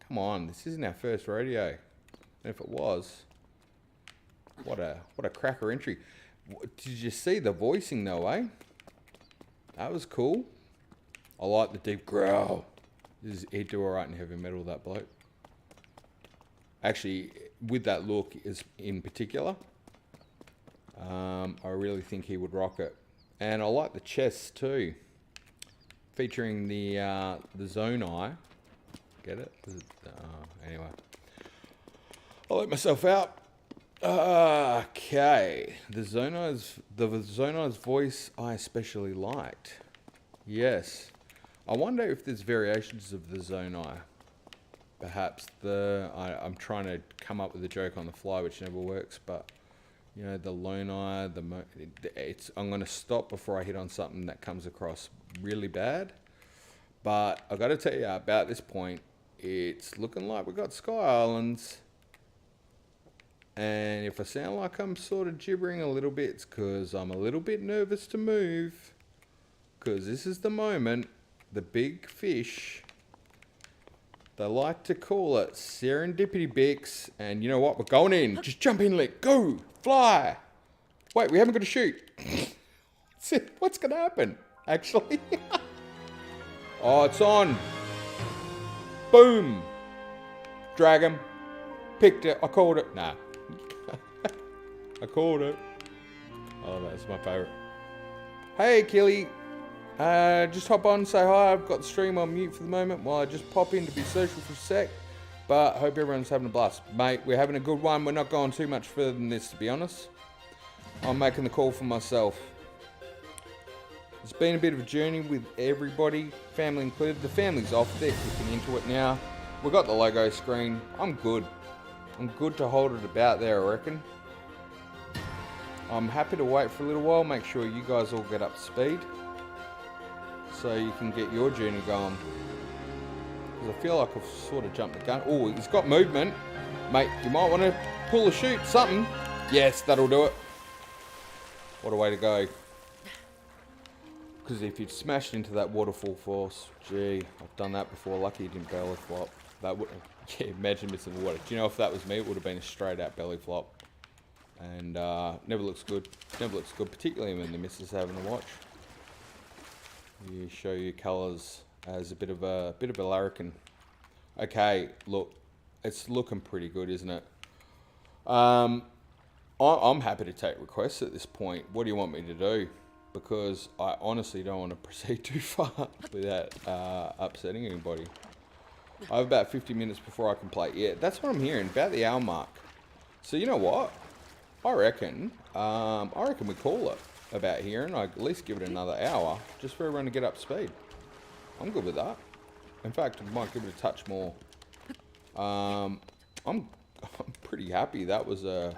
Come on. This isn't our first rodeo. And if it was, what a cracker entry. Did you see the voicing though, eh? That was cool. I like the deep growl. He'd do alright in heavy metal, that bloke. Actually, with that look in particular, I really think he would rock it. And I like the chest too, featuring the Zonai. Get it? Anyway, I'll let myself out. Okay, the Zonai's voice I especially liked. Yes. I wonder if there's variations of the Zonai. Perhaps I'm trying to come up with a joke on the fly, which never works, but you know, the Lonai, I'm going to stop before I hit on something that comes across really bad. But I've got to tell you, about this point, it's looking like we've got Sky Islands. And if I sound like I'm sort of gibbering a little bit, it's because I'm a little bit nervous to move. Because this is the moment. The big fish, they like to call it serendipity bix, and you know what, we're going in. Just jump in, Lick, go, fly. Wait, we haven't got to shoot. What's going to happen, actually? Oh, it's on. Boom. Drag him. Picked it, I called it. Nah. I called it. Oh, that's my favourite. Hey, Killy. Just hop on and say hi. I've got the stream on mute for the moment while I just pop in to be social for a sec. But I hope everyone's having a blast. Mate, we're having a good one. We're not going too much further than this, to be honest. I'm making the call for myself. It's been a bit of a journey with everybody, family included. The family's off. They're kicking into it now. We've got the logo screen. I'm good. I'm good to hold it about there, I reckon. I'm happy to wait for a little while. Make sure you guys all get up to speed, so you can get your journey going. Because I feel like I've sort of jumped the gun. Oh, he's got movement. Mate, you might want to pull a shoot, something. Yes, that'll do it. What a way to go. Because if you'd smashed into that waterfall force, gee, I've done that before. Lucky you didn't belly flop. That would, yeah, imagine missing the water. Do you know if that was me, it would have been a straight out belly flop. And never looks good. Never looks good, particularly when the missus having a watch. You show your colours as a bit of a larrikin. Okay, look, it's looking pretty good, isn't it? I'm happy to take requests at this point. What do you want me to do? Because I honestly don't want to proceed too far without upsetting anybody. I have about 50 minutes before I can play. Yeah, that's what I'm hearing, about the hour mark. So you know what? I reckon we call it about here, and I at least give it another hour just for everyone to get up to speed. I'm good with that. In fact, I might give it a touch more. I'm pretty happy. That was a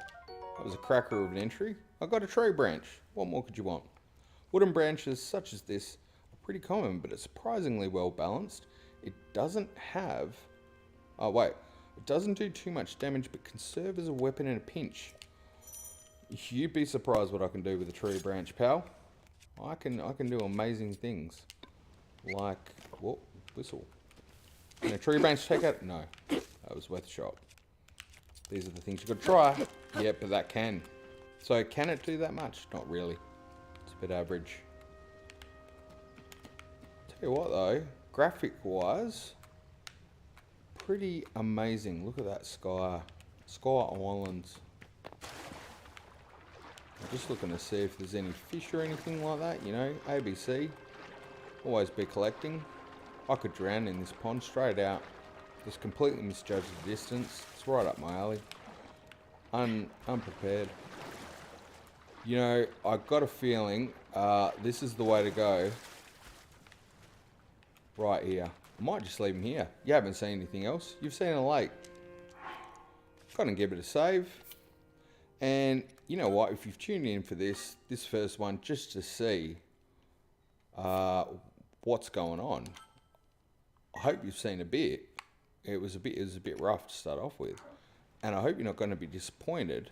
cracker of an entry. I got a tree branch. What more could you want? Wooden branches such as this are pretty common, but it's surprisingly well balanced. It doesn't have... Oh, wait. It doesn't do too much damage, but can serve as a weapon in a pinch. You'd be surprised what I can do with a tree branch, pal. I can do amazing things. Like... Whoa, whistle. Can a tree branch take out? No. That was worth a shot. These are the things you've got to try. Yeah, but that can. So can it do that much? Not really. It's a bit average. Tell you what though, graphic wise, pretty amazing. Look at that sky. Sky Islands. I'm just looking to see if there's any fish or anything like that, you know, ABC. Always be collecting. I could drown in this pond straight out. Just completely misjudged the distance. It's right up my alley. Unprepared. You know, I got a feeling this is the way to go. Right here. I might just leave him here. You haven't seen anything else. You've seen a lake. Gotta give it a save. And you know what? If you've tuned in for this first one just to see what's going on, I hope you've seen a bit. It was a bit rough to start off with, and I hope you're not going to be disappointed.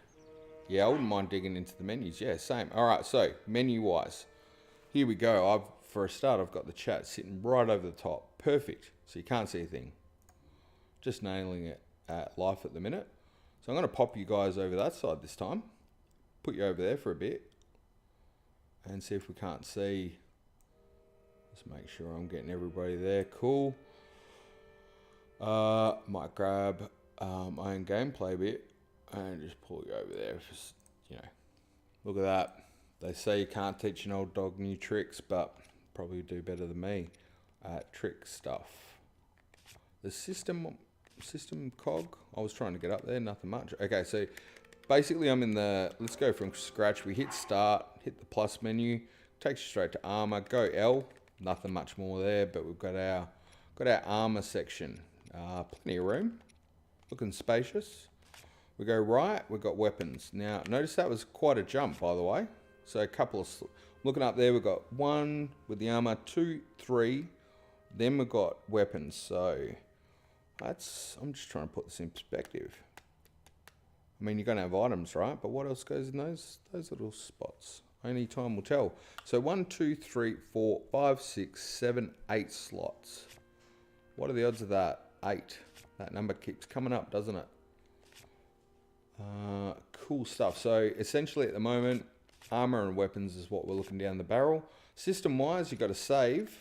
Yeah, I wouldn't mind digging into the menus. Yeah, same. All right, so menu-wise, here we go. For a start, I've got the chat sitting right over the top. Perfect. So you can't see a thing. Just nailing it at life at the minute. So I'm going to pop you guys over that side this time. Put you over there for a bit, and see if we can't see. Just make sure I'm getting everybody there. Cool. Might grab my own gameplay bit and just pull you over there. Just, you know, look at that. They say you can't teach an old dog new tricks, but probably do better than me at trick stuff. The system cog, I was trying to get up there, nothing much. Okay, so basically I'm in the, let's go from scratch. We hit start, hit the plus menu, takes you straight to armor, go L, nothing much more there, but we've got our armor section. Plenty of room, looking spacious. We go right, we've got weapons. Now, notice that was quite a jump, by the way. So a couple of, looking up there, we've got 1 with the armor, 2, 3. Then we've got weapons. So that's, I'm just trying to put this in perspective. I mean, you're going to have items, right? But what else goes in those little spots? Only time will tell. So 1, 2, 3, 4, 5, 6, 7, 8 slots. What are the odds of that? 8. That number keeps coming up, doesn't it? Cool stuff. So essentially at the moment, armor and weapons is what we're looking down the barrel. System wise, you've got to save.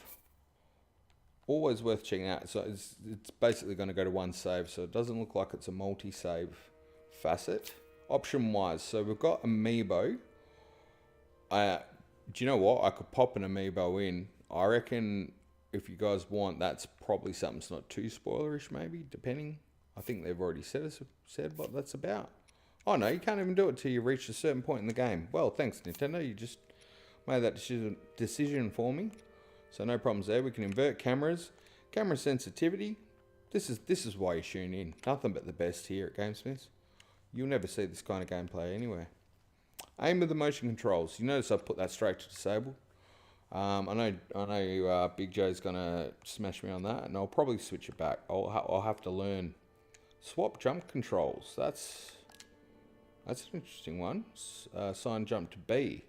Always worth checking out. So it's basically going to go to one save. So it doesn't look like it's a multi-save facet. Option wise, so we've got amiibo. Do you know what? I could pop an amiibo in. I reckon if you guys want, that's probably something that's not too spoilerish, maybe, depending. I think they've already said what that's about. Oh no, you can't even do it till you reach a certain point in the game. Well, thanks Nintendo, you just made that decision for me. So no problems there. We can invert cameras, camera sensitivity. This is why you tune in. Nothing but the best here at GameSmiths. You'll never see this kind of gameplay anywhere. Aim with the motion controls. You notice I've put that straight to disable. I know Big Joe's gonna smash me on that, and I'll probably switch it back. I'll have to learn. Swap jump controls. That's an interesting one. Assign jump to B.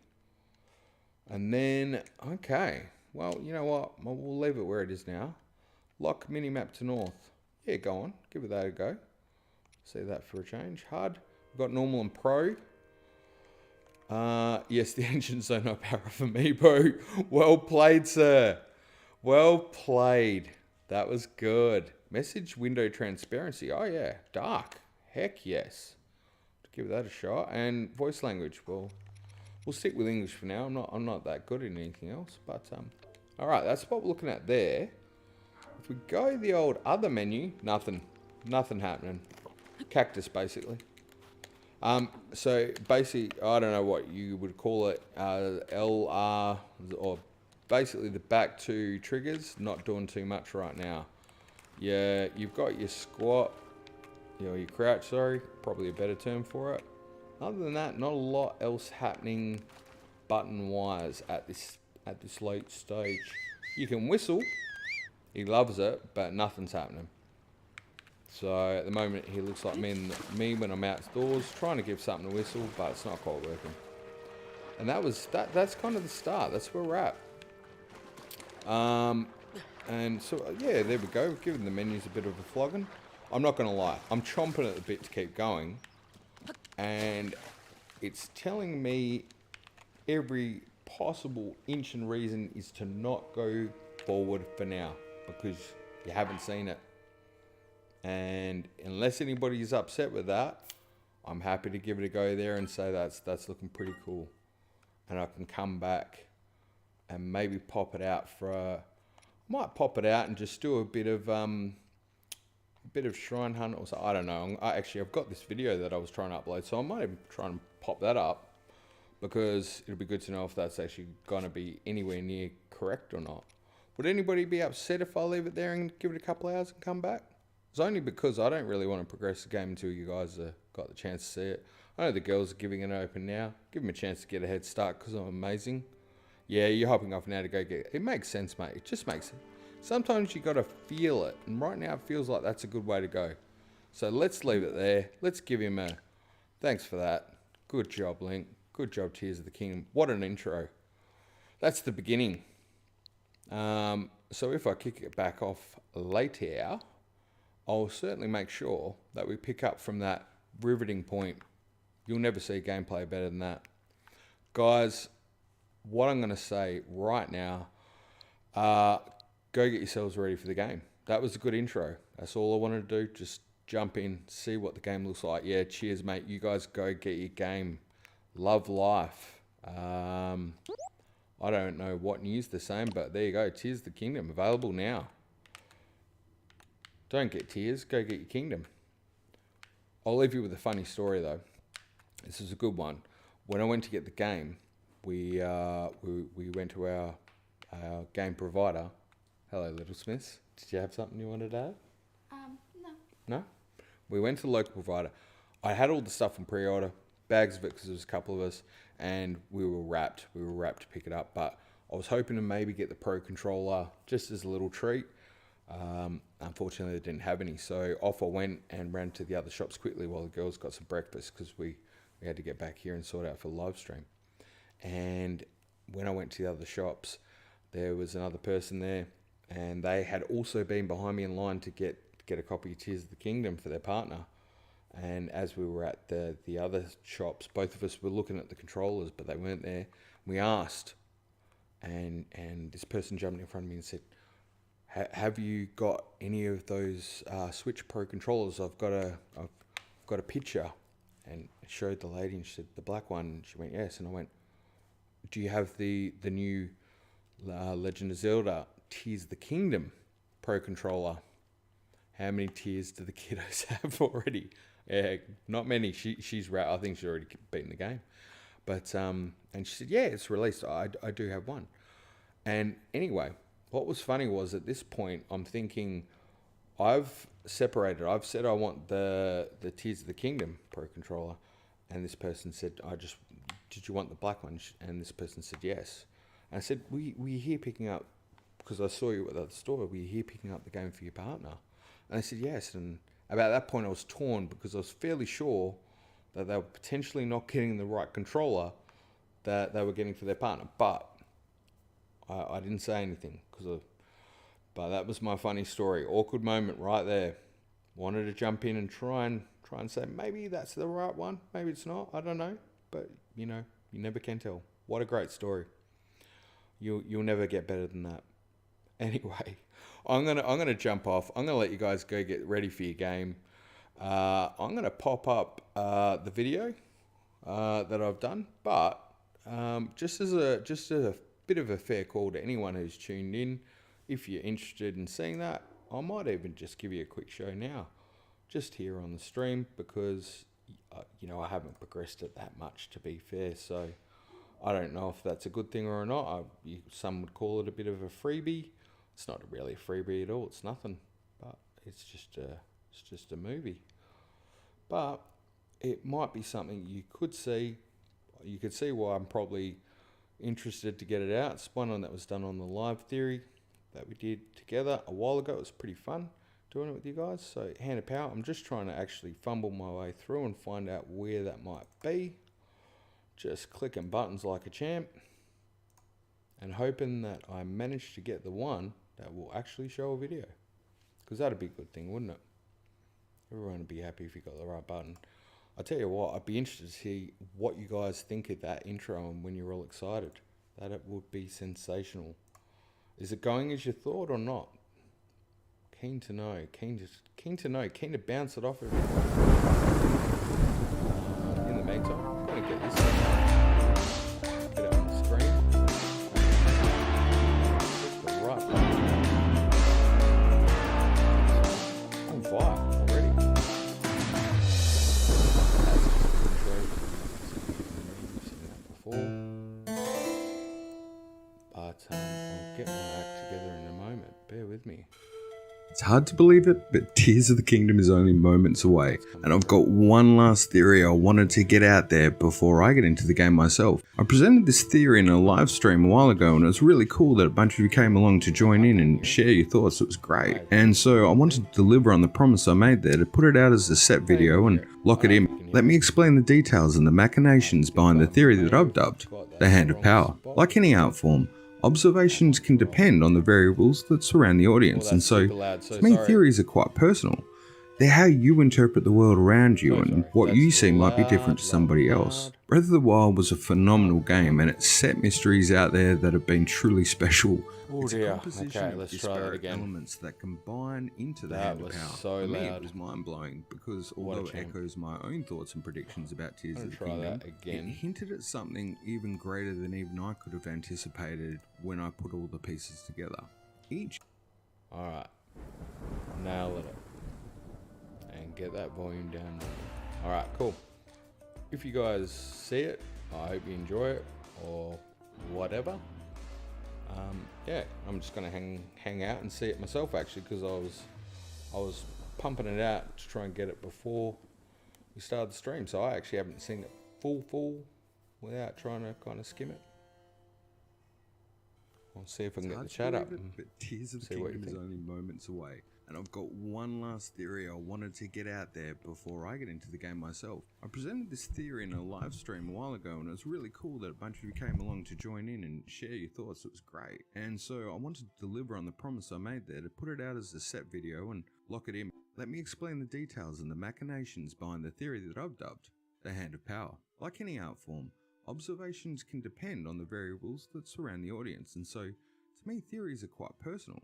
And then, okay. Well, you know what? We'll leave it where it is now. Lock minimap to north. Yeah, go on. Give it that a go. See that for a change. Hard. We've got normal and pro. Yes, the ancients don't know power of amiibo. Well played, sir. Well played. That was good. Message window transparency. Oh yeah, dark. Heck yes. Give that a shot. And voice language. Well, we'll stick with English for now. I'm not that good in anything else. But all right, that's what we're looking at there. If we go the old other menu, nothing happening. Cactus basically. So basically, I don't know what you would call it, LR, or basically the back two triggers, not doing too much right now. Yeah, you've got your squat, your crouch, sorry, probably a better term for it. Other than that, not a lot else happening button-wise at this late stage. You can whistle, he loves it, but nothing's happening. So at the moment, he looks like me when I'm outdoors, trying to give something to whistle, but it's not quite working. And that's kind of the start. That's where we're at. And so yeah, there we go. We've given the menus a bit of a flogging. I'm not going to lie, I'm chomping at the bit to keep going, and it's telling me every possible inch and reason is to not go forward for now because you haven't seen it. And unless anybody is upset with that, I'm happy to give it a go there and say that's looking pretty cool. And I can come back and maybe pop it out I might pop it out and just do a bit of Shrine Hunt or something. I don't know. I've got this video that I was trying to upload, so I might even try and pop that up because it'll be good to know if that's actually going to be anywhere near correct or not. Would anybody be upset if I leave it there and give it a couple hours and come back? It's only because I don't really want to progress the game until you guys have got the chance to see it. I know the girls are giving it open now. Give them a chance to get a head start because I'm amazing. Yeah, you're hopping off now to go get it. It makes sense, mate. It just makes sense. Sometimes you got to feel it. And right now it feels like that's a good way to go. So let's leave it there. Let's give him a thanks for that. Good job, Link. Good job, Tears of the Kingdom. What an intro. That's the beginning. So if I kick it back off later, I'll certainly make sure that we pick up from that riveting point. You'll never see gameplay better than that. Guys, what I'm going to say right now, go get yourselves ready for the game. That was a good intro. That's all I wanted to do. Just jump in, see what the game looks like. Yeah, cheers, mate. You guys go get your game. Love life. I don't know what news they're saying, but there you go. Tears of the Kingdom, available now. Don't get tears, go get your kingdom. I'll leave you with a funny story though. This is a good one. When I went to get the game, we went to our game provider. Hello, Little Smiths. Did you have something you wanted to add? No. No? We went to the local provider. I had all the stuff on pre-order, bags of it because there was a couple of us, and we were wrapped. We were wrapped to pick it up, but I was hoping to maybe get the Pro Controller just as a little treat. Unfortunately, they didn't have any, so off I went and ran to the other shops quickly while the girls got some breakfast because we had to get back here and sort out for the live stream. And when I went to the other shops, there was another person there, and they had also been behind me in line to get a copy of Tears of the Kingdom for their partner. And as we were at the other shops, both of us were looking at the controllers, but they weren't there. We asked, and this person jumped in front of me and said, have you got any of those Switch Pro controllers? I've got a picture, and I showed the lady, and she said the black one. And she went yes, and I went, do you have the new Legend of Zelda Tears of the Kingdom Pro controller? How many tears do the kiddos have already? Yeah, not many. She's right. I think she's already beaten the game, but and she said yeah, it's released. I do have one, and anyway. What was funny was at this point, I'm thinking, I've separated. I've said I want the Tears of the Kingdom Pro Controller. And this person said, did you want the black one? And this person said yes. And I said, were you here picking up, because I saw you at the store, were you here picking up the game for your partner? And they said yes. And about that point I was torn because I was fairly sure that they were potentially not getting the right controller that they were getting for their partner. But I didn't say anything but that was my funny story. Awkward moment right there. Wanted to jump in and try and say maybe that's the right one, maybe it's not. I don't know, but you know, you never can tell. What a great story. You'll never get better than that. Anyway, I'm gonna jump off. I'm gonna let you guys go get ready for your game. I'm gonna pop up the video that I've done, but just as a bit of a fair call to anyone who's tuned in, if you're interested in seeing that, I might even just give you a quick show now, just here on the stream, because you know, I haven't progressed it that much, to be fair. So I don't know if that's a good thing or not. Some would call it a bit of a freebie. It's not really a freebie at all. It's nothing, but it's just a movie. But it might be something you could see. You could see why I'm probably interested to get it out. It's one that was done on the live theory that we did together a while ago. It was pretty fun doing it with you guys. So Hand of Power, I'm just trying to actually fumble my way through and find out where that might be. Just clicking buttons like a champ and hoping that I manage to get the one that will actually show a video, because that'd be a good thing, wouldn't it? Everyone would be happy if you got the right button. I tell you what, I'd be interested to see what you guys think of that intro and when you're all excited. That it would be sensational. Is it going as you thought or not? Keen to know. Keen to bounce it off everyone. In the meantime, I'm going to get this get it on the screen. Just the right button. On fire already. I've seen that before. But I'll get my act together in a moment. Bear with me. It's hard to believe it, but Tears of the Kingdom is only moments away, and I've got one last theory I wanted to get out there before I get into the game myself. I presented this theory in a live stream a while ago, and it was really cool that a bunch of you came along to join in and share your thoughts. It was great, and so I wanted to deliver on the promise I made there to put it out as a set video and lock it in. Let me explain the details and the machinations behind the theory that I've dubbed the Hand of Power. Like any art form, observations can depend on the variables that surround the audience, and so to me theories are quite personal. They're how you interpret the world around you, and what you see might be different to somebody else. Breath of the Wild was a phenomenal game, and it set mysteries out there that have been truly special. Oh dear. Okay, let's try that again. Elements that combine into the Hand of Power. For me, it was mind-blowing, because although it echoes my own thoughts and predictions about Tears of the Kingdom, it hinted at something even greater than even I could have anticipated when I put all the pieces together. Alright. Nail it. And get that volume down. Alright, cool. If you guys see it, I hope you enjoy it, or whatever. Yeah, I'm just gonna hang out and see it myself, actually, because I was pumping it out to try and get it before we started the stream, so I actually haven't seen it full without trying to kind of skim it. I'll see if I can get the chat up. But Tears of the Kingdom is only moments away, and I've got one last theory I wanted to get out there before I get into the game myself. I presented this theory in a live stream a while ago, and it was really cool that a bunch of you came along to join in and share your thoughts. It was great, and so I wanted to deliver on the promise I made there to put it out as a set video and lock it in. Let me explain the details and the machinations behind the theory that I've dubbed the Hand of Power. Like any art form, observations can depend on the variables that surround the audience, and so to me theories are quite personal.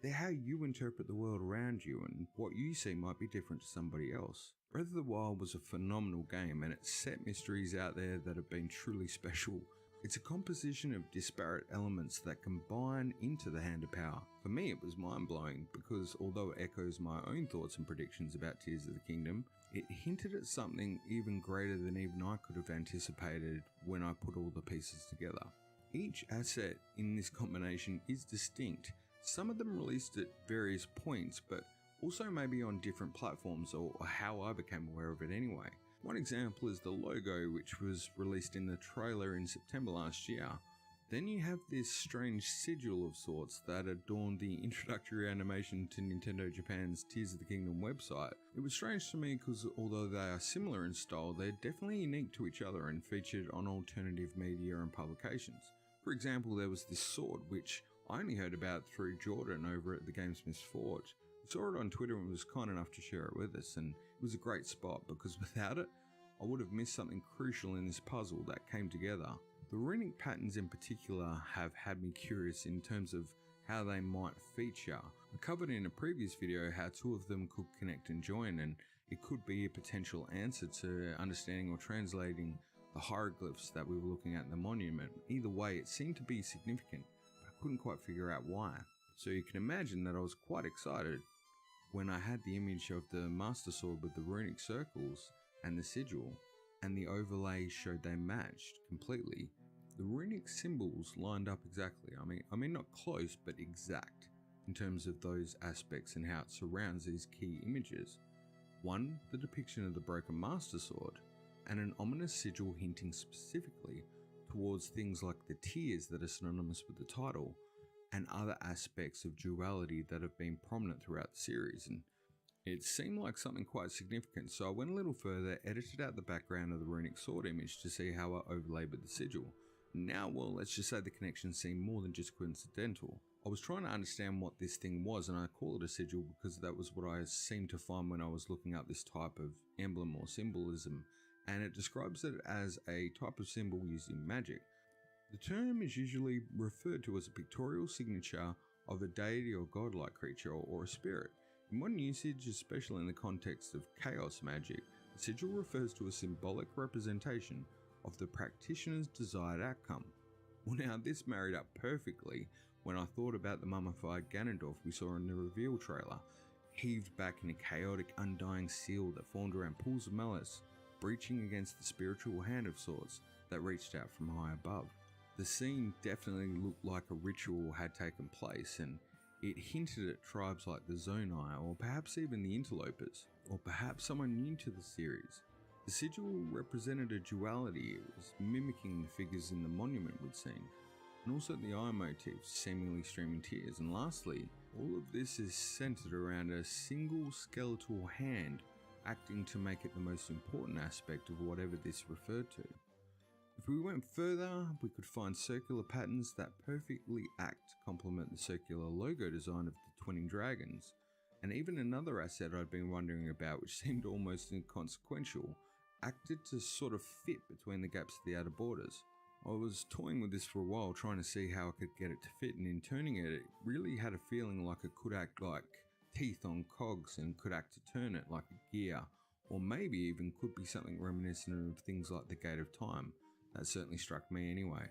They're how you interpret the world around you, and what you see might be different to somebody else. Breath of the Wild was a phenomenal game, and it set mysteries out there that have been truly special. It's a composition of disparate elements that combine into the Hand of Power. For me, it was mind-blowing, because although it echoes my own thoughts and predictions about Tears of the Kingdom, it hinted at something even greater than even I could have anticipated when I put all the pieces together. Each asset in this combination is distinct. Some of them released at various points, but also maybe on different platforms, or how I became aware of it anyway. One example is the logo, which was released in the trailer in September last year. Then you have this strange sigil of sorts that adorned the introductory animation to Nintendo Japan's Tears of the Kingdom website. It was strange to me because although they are similar in style, they're definitely unique to each other and featured on alternative media and publications. For example, there was this sword, which I only heard about through Jordan over at the GameSmiths Forge. I saw it on Twitter and was kind enough to share it with us, and it was a great spot because without it, I would have missed something crucial in this puzzle that came together. The runic patterns in particular have had me curious in terms of how they might feature. I covered in a previous video how two of them could connect and join, and it could be a potential answer to understanding or translating the hieroglyphs that we were looking at in the monument. Either way, it seemed to be significant, but I couldn't quite figure out why. So you can imagine that I was quite excited when I had the image of the Master Sword with the runic circles and the sigil, and the overlay showed they matched completely. The runic symbols lined up exactly. I mean not close, but exact in terms of those aspects and how it surrounds these key images. One, the depiction of the broken Master Sword, and an ominous sigil hinting specifically towards things like the tears that are synonymous with the title, and other aspects of duality that have been prominent throughout the series, and it seemed like something quite significant, so I went a little further, edited out the background of the runic sword image to see how I overlaid with the sigil. Now, well, let's just say the connection seemed more than just coincidental. I was trying to understand what this thing was, and I call it a sigil because that was what I seemed to find when I was looking up this type of emblem or symbolism, and it describes it as a type of symbol used in magic. The term is usually referred to as a pictorial signature of a deity or godlike creature or a spirit. In modern usage, especially in the context of chaos magic, the sigil refers to a symbolic representation of the practitioner's desired outcome. Well, now this married up perfectly when I thought about the mummified Ganondorf we saw in the reveal trailer, heaved back in a chaotic undying seal that formed around pools of malice, breaching against the spiritual hand of sorts that reached out from high above. The scene definitely looked like a ritual had taken place, and it hinted at tribes like the Zonai, or perhaps even the Interlopers, or perhaps someone new to the series. The sigil represented a duality. It was mimicking the figures in the monument we'd seen, and also the eye motifs seemingly streaming tears. And lastly, all of this is centered around a single skeletal hand acting to make it the most important aspect of whatever this referred to. If we went further, we could find circular patterns that perfectly act to complement the circular logo design of the twinning dragons, and even another asset I'd been wondering about, which seemed almost inconsequential, acted to sort of fit between the gaps of the outer borders. I was toying with this for a while, trying to see how I could get it to fit, and in turning it, it really had a feeling like it could act like teeth on cogs and could act to turn it like a gear, or maybe even could be something reminiscent of things like the Gate of Time. That certainly struck me anyway.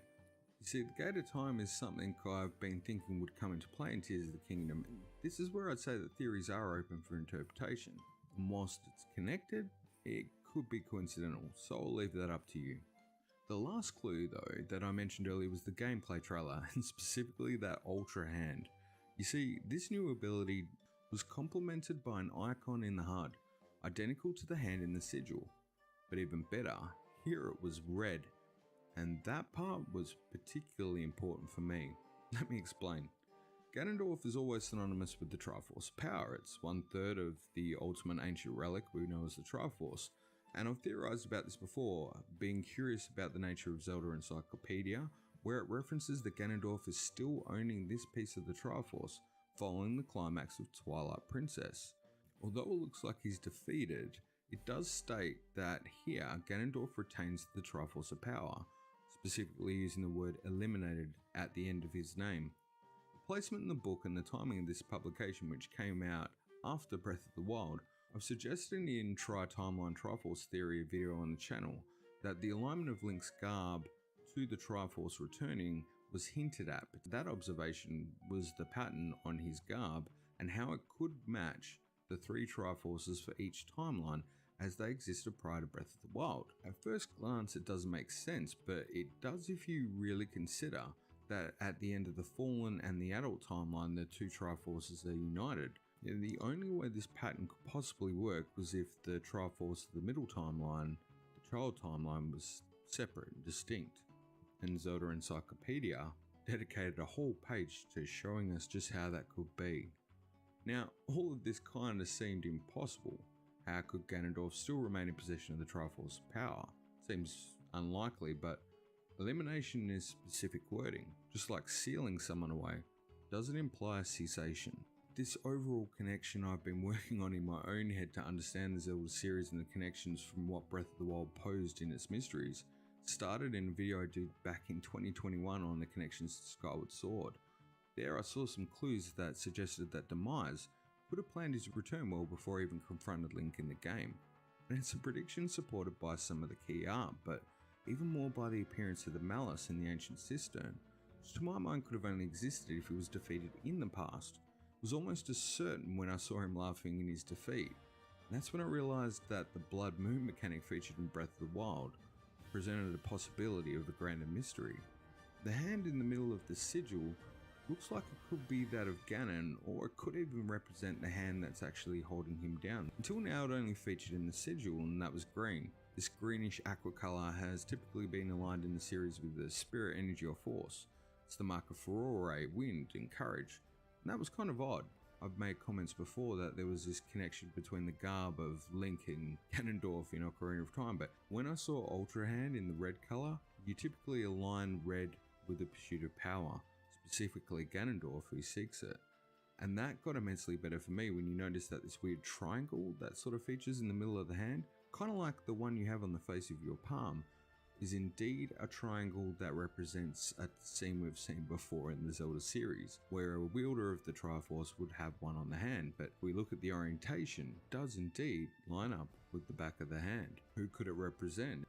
You see, the Gate of Time is something I've been thinking would come into play in Tears of the Kingdom. This is where I'd say that theories are open for interpretation, and whilst it's connected, it could be coincidental, so I'll leave that up to you. The last clue though that I mentioned earlier was the gameplay trailer, and specifically that Ultra Hand. You see, this new ability was complemented by an icon in the HUD, identical to the hand in the sigil, but even better, here it was red. And that part was particularly important for me. Let me explain. Ganondorf is always synonymous with the Triforce power. It's 1/3 of the ultimate ancient relic we know as the Triforce. And I've theorized about this before, being curious about the nature of Zelda Encyclopedia, where it references that Ganondorf is still owning this piece of the Triforce following the climax of Twilight Princess. Although it looks like he's defeated, it does state that here Ganondorf retains the Triforce of power, specifically using the word eliminated at the end of his name. The placement in the book and the timing of this publication, which came out after Breath of the Wild, I've suggested in Tri-Timeline Triforce Theory video on the channel that the alignment of Link's garb to the Triforce returning was hinted at, but that observation was the pattern on his garb and how it could match the 3 Triforces for each timeline as they existed prior to Breath of the Wild. At first glance it doesn't make sense, but it does if you really consider that at the end of the Fallen and the Adult timeline the 2 Triforces are united. The only way this pattern could possibly work was if the Triforce of the middle timeline, the child timeline, was separate and distinct, and Zelda Encyclopedia dedicated a whole page to showing us just how that could be. Now, all of this kind of seemed impossible. How could Ganondorf still remain in possession of the Triforce power? Seems unlikely, but Elimination is specific wording, just like sealing someone away. Doesn't imply cessation. This overall connection I've been working on in my own head to understand the Zelda series and the connections from what Breath of the Wild posed in its mysteries started in a video I did back in 2021 on the connections to Skyward Sword. There I saw some clues that suggested that Demise could have planned his return well before he even confronted Link in the game. And it's a prediction supported by some of the key art, but even more by the appearance of the Malice in the Ancient Cistern, which to my mind could have only existed if he was defeated in the past. It was almost as certain when I saw him laughing in his defeat. And that's when I realised that the Blood Moon mechanic featured in Breath of the Wild presented a possibility of a grander mystery. The hand in the middle of the sigil looks like it could be that of Ganon, or it could even represent the hand that's actually holding him down. Until now it only featured in the sigil, and that was green. This greenish aqua colour has typically been aligned in the series with the spirit energy or force. It's the mark of Furore, wind and courage, and that was kind of odd. I've made comments before that there was this connection between the garb of Link and Ganondorf in Ocarina of Time, but when I saw Ultra Hand in the red colour, you typically align red with the pursuit of power, specifically Ganondorf who seeks it. And that got immensely better for me when you notice that this weird triangle that sort of features in the middle of the hand, kind of like the one you have on the face of your palm, is indeed a triangle that represents a scene we've seen before in the Zelda series, where a wielder of the Triforce would have one on the hand, but if we look at the orientation, it does indeed line up with the back of the hand. Who could it represent?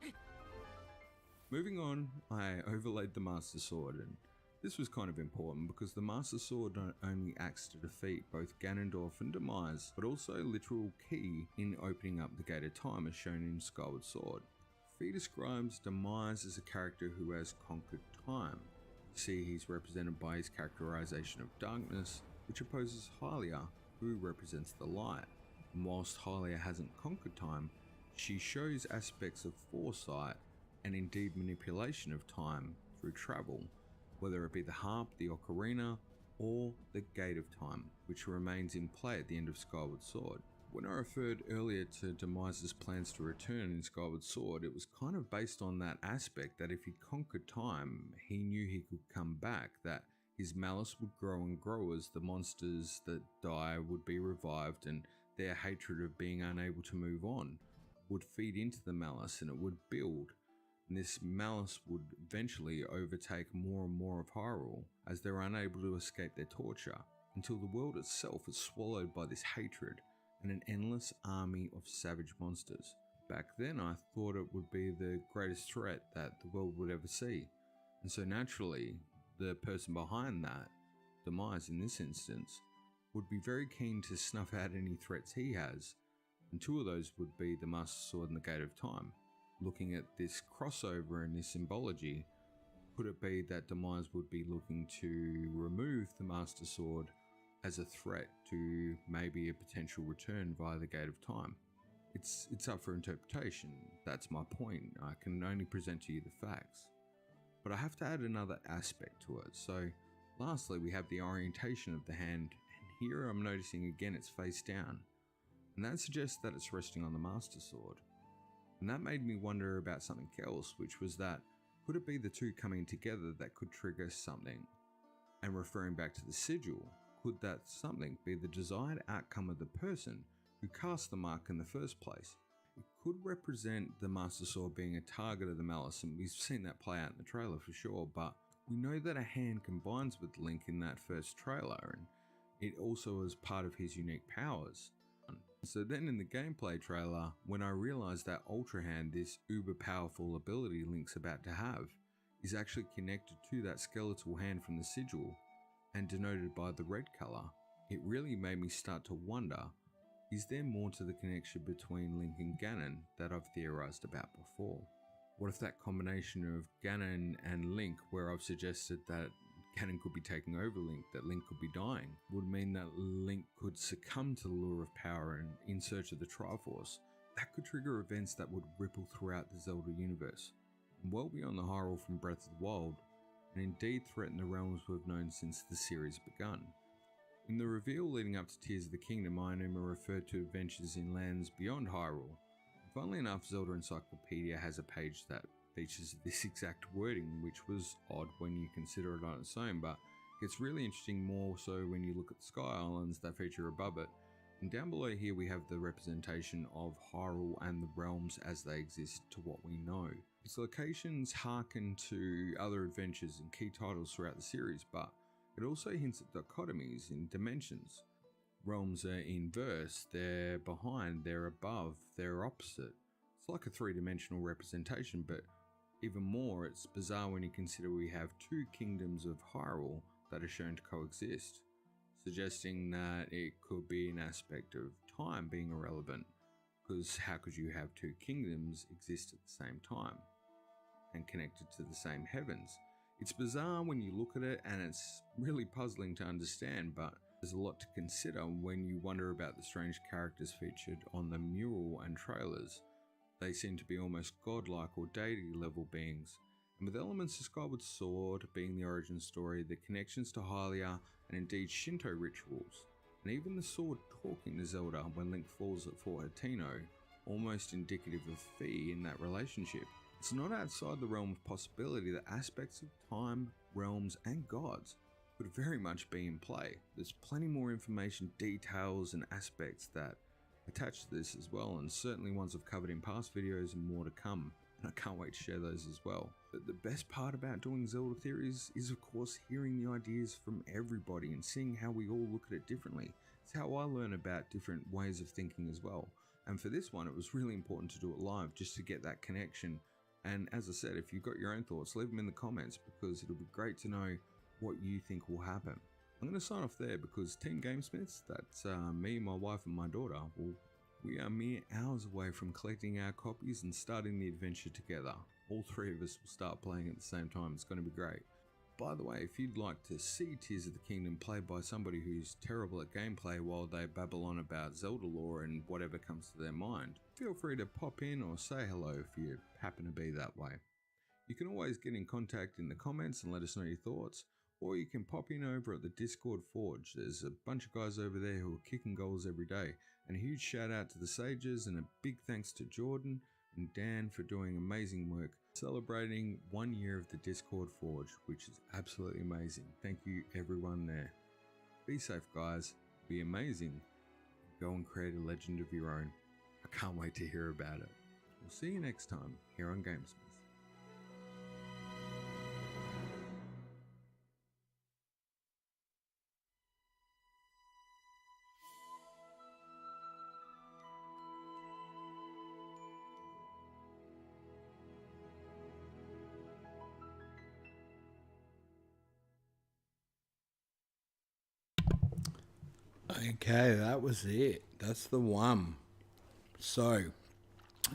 Moving on, I overlaid the Master Sword, and this was kind of important because the Master Sword not only acts to defeat both Ganondorf and Demise, but also a literal key in opening up the Gate of Time as shown in Skyward Sword. He describes Demise as a character who has conquered time. You see, he's represented by his characterization of darkness, which opposes Hylia, who represents the light. And whilst Hylia hasn't conquered time, she shows aspects of foresight and indeed manipulation of time through travel, whether it be the harp, the ocarina, or the Gate of Time, which remains in play at the end of Skyward Sword. When I referred earlier to Demise's plans to return in Skyward Sword, it was kind of based on that aspect that if he conquered time, he knew he could come back, that his malice would grow and grow as the monsters that die would be revived, and their hatred of being unable to move on would feed into the malice and it would build. And this malice would eventually overtake more and more of Hyrule as they're unable to escape their torture, until the world itself is swallowed by this hatred and an endless army of savage monsters. Back then I thought it would be the greatest threat that the world would ever see, and so naturally the person behind that, Demise in this instance, would be very keen to snuff out any threats he has, and two of those would be the Master Sword and the Gate of Time. Looking at this crossover and this symbology, could it be that Demise would be looking to remove the Master Sword as a threat to maybe a potential return via the Gate of Time? It's up for interpretation. That's my point. I can only present to you the facts. But I have to add another aspect to it. So lastly, we have the orientation of the hand, and here I'm noticing again it's face down, and that suggests that it's resting on the Master Sword. And that made me wonder about something else, which was that could it be the two coming together that could trigger something? And referring back to the sigil, could that something be the desired outcome of the person who cast the mark in the first place? It could represent the Master Sword being a target of the malice, and we've seen that play out in the trailer for sure, but we know that a hand combines with Link in that first trailer, and it also is part of his unique powers. So then in the gameplay trailer, when I realised that Ultra Hand, this uber powerful ability Link's about to have, is actually connected to that skeletal hand from the sigil, and denoted by the red colour, it really made me start to wonder, is there more to the connection between Link and Ganon that I've theorised about before? What if that combination of Ganon and Link, where I've suggested that Ganon could be taking over Link, that Link could be dying, would mean that Link could succumb to the lure of power and in search of the Triforce? That could trigger events that would ripple throughout the Zelda universe, and well beyond the Hyrule from Breath of the Wild, and indeed threaten the realms we've known since the series begun. In the reveal leading up to Tears of the Kingdom, Aonuma referred to adventures in lands beyond Hyrule. Funnily enough, Zelda Encyclopedia has a page that features this exact wording, which was odd when you consider it on its own, but it's really interesting more so when you look at the Sky Islands that feature above it. And down below here we have the representation of Hyrule and the realms as they exist to what we know. Its locations hearken to other adventures and key titles throughout the series, but it also hints at dichotomies in dimensions. Realms are inverse, they're behind, they're above, they're opposite. It's like a three-dimensional representation, but even more, it's bizarre when you consider we have two kingdoms of Hyrule that are shown to coexist, suggesting that it could be an aspect of time being irrelevant, because how could you have two kingdoms exist at the same time and connected to the same heavens? It's bizarre when you look at it, and it's really puzzling to understand, but there's a lot to consider when you wonder about the strange characters featured on the mural and trailers. They seem to be almost godlike or deity level beings, and with elements of Skyward Sword being the origin story, the connections to Hylia, and indeed Shinto rituals, and even the sword talking to Zelda when Link falls at Fort Hateno, almost indicative of Fee in that relationship. It's not outside the realm of possibility that aspects of time, realms, and gods could very much be in play. There's plenty more information, details, and aspects that attach to this as well, and certainly ones I've covered in past videos and more to come, and I can't wait to share those as well. But the best part about doing Zelda theories is of course hearing the ideas from everybody and seeing how we all look at it differently. It's how I learn about different ways of thinking as well, and for this one it was really important to do it live just to get that connection. And as I said, if you've got your own thoughts, leave them in the comments, because it'll be great to know what you think will happen. I'm going to sign off there because Team GameSmiths, that's me, my wife and my daughter, we are mere hours away from collecting our copies and starting the adventure together. All three of us will start playing at the same time. It's going to be great. By the way, if you'd like to see Tears of the Kingdom played by somebody who's terrible at gameplay while they babble on about Zelda lore and whatever comes to their mind, feel free to pop in or say hello if you happen to be that way. You can always get in contact in the comments and let us know your thoughts, or you can pop in over at the Discord Forge. There's a bunch of guys over there who are kicking goals every day, and a huge shout out to the Sages and a big thanks to Jordan and Dan for doing amazing work celebrating 1 year of the Discord Forge, which is absolutely amazing. Thank you everyone there. Be safe guys, be amazing, go and create a legend of your own. I can't wait to hear about it. We'll see you next time here on GameSmiths. Okay, that was it. That's the one. So,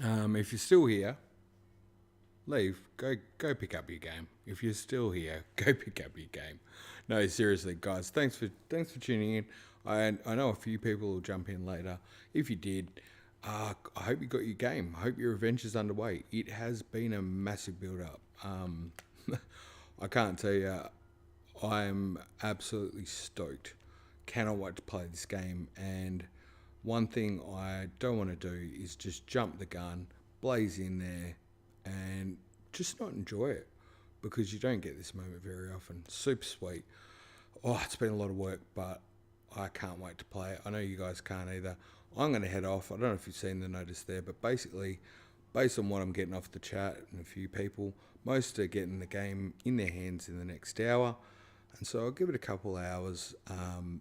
if you're still here, leave. Go pick up your game. If you're still here, go pick up your game. No, seriously, guys. Thanks for tuning in. I know a few people will jump in later. If you did, I hope you got your game. I hope your adventure's underway. It has been a massive build-up. I can't tell you. I'm absolutely stoked. Cannot wait to play this game, and one thing I don't want to do is just jump the gun, blaze in there, and just not enjoy it, because you don't get this moment very often. Super sweet. Oh, it's been a lot of work, but I can't wait to play it. I know you guys can't either. I'm going to head off. I don't know if you've seen the notice there, but basically, based on what I'm getting off the chat and a few people, most are getting the game in their hands in the next hour. And so I'll give it a couple hours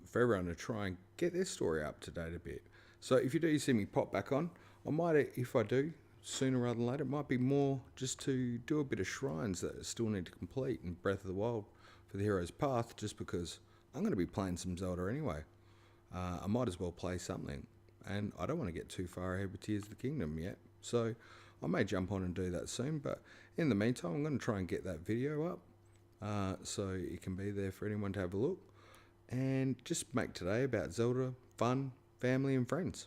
for everyone to try and get their story up to date a bit. So if you do see me pop back on, I might, if I do, sooner rather than later, it might be more just to do a bit of shrines that I still need to complete in Breath of the Wild for the Hero's Path, just because I'm going to be playing some Zelda anyway. I might as well play something. And I don't want to get too far ahead with Tears of the Kingdom yet. So I may jump on and do that soon. But in the meantime, I'm going to try and get that video up. So it can be there for anyone to have a look, and just make today about Zelda, fun, family and friends.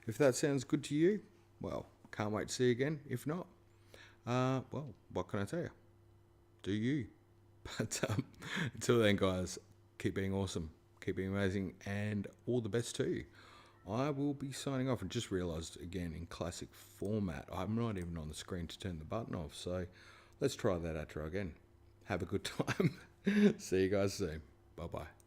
If that sounds good to you, well, can't wait to see you again. If not, well, what can I tell you? Do you? But until then guys, keep being awesome, keep being amazing, and all the best to you. I will be signing off, and just realised again in classic format, I'm not even on the screen to turn the button off. So let's try that outro again. Have a good time. See you guys soon. Bye bye.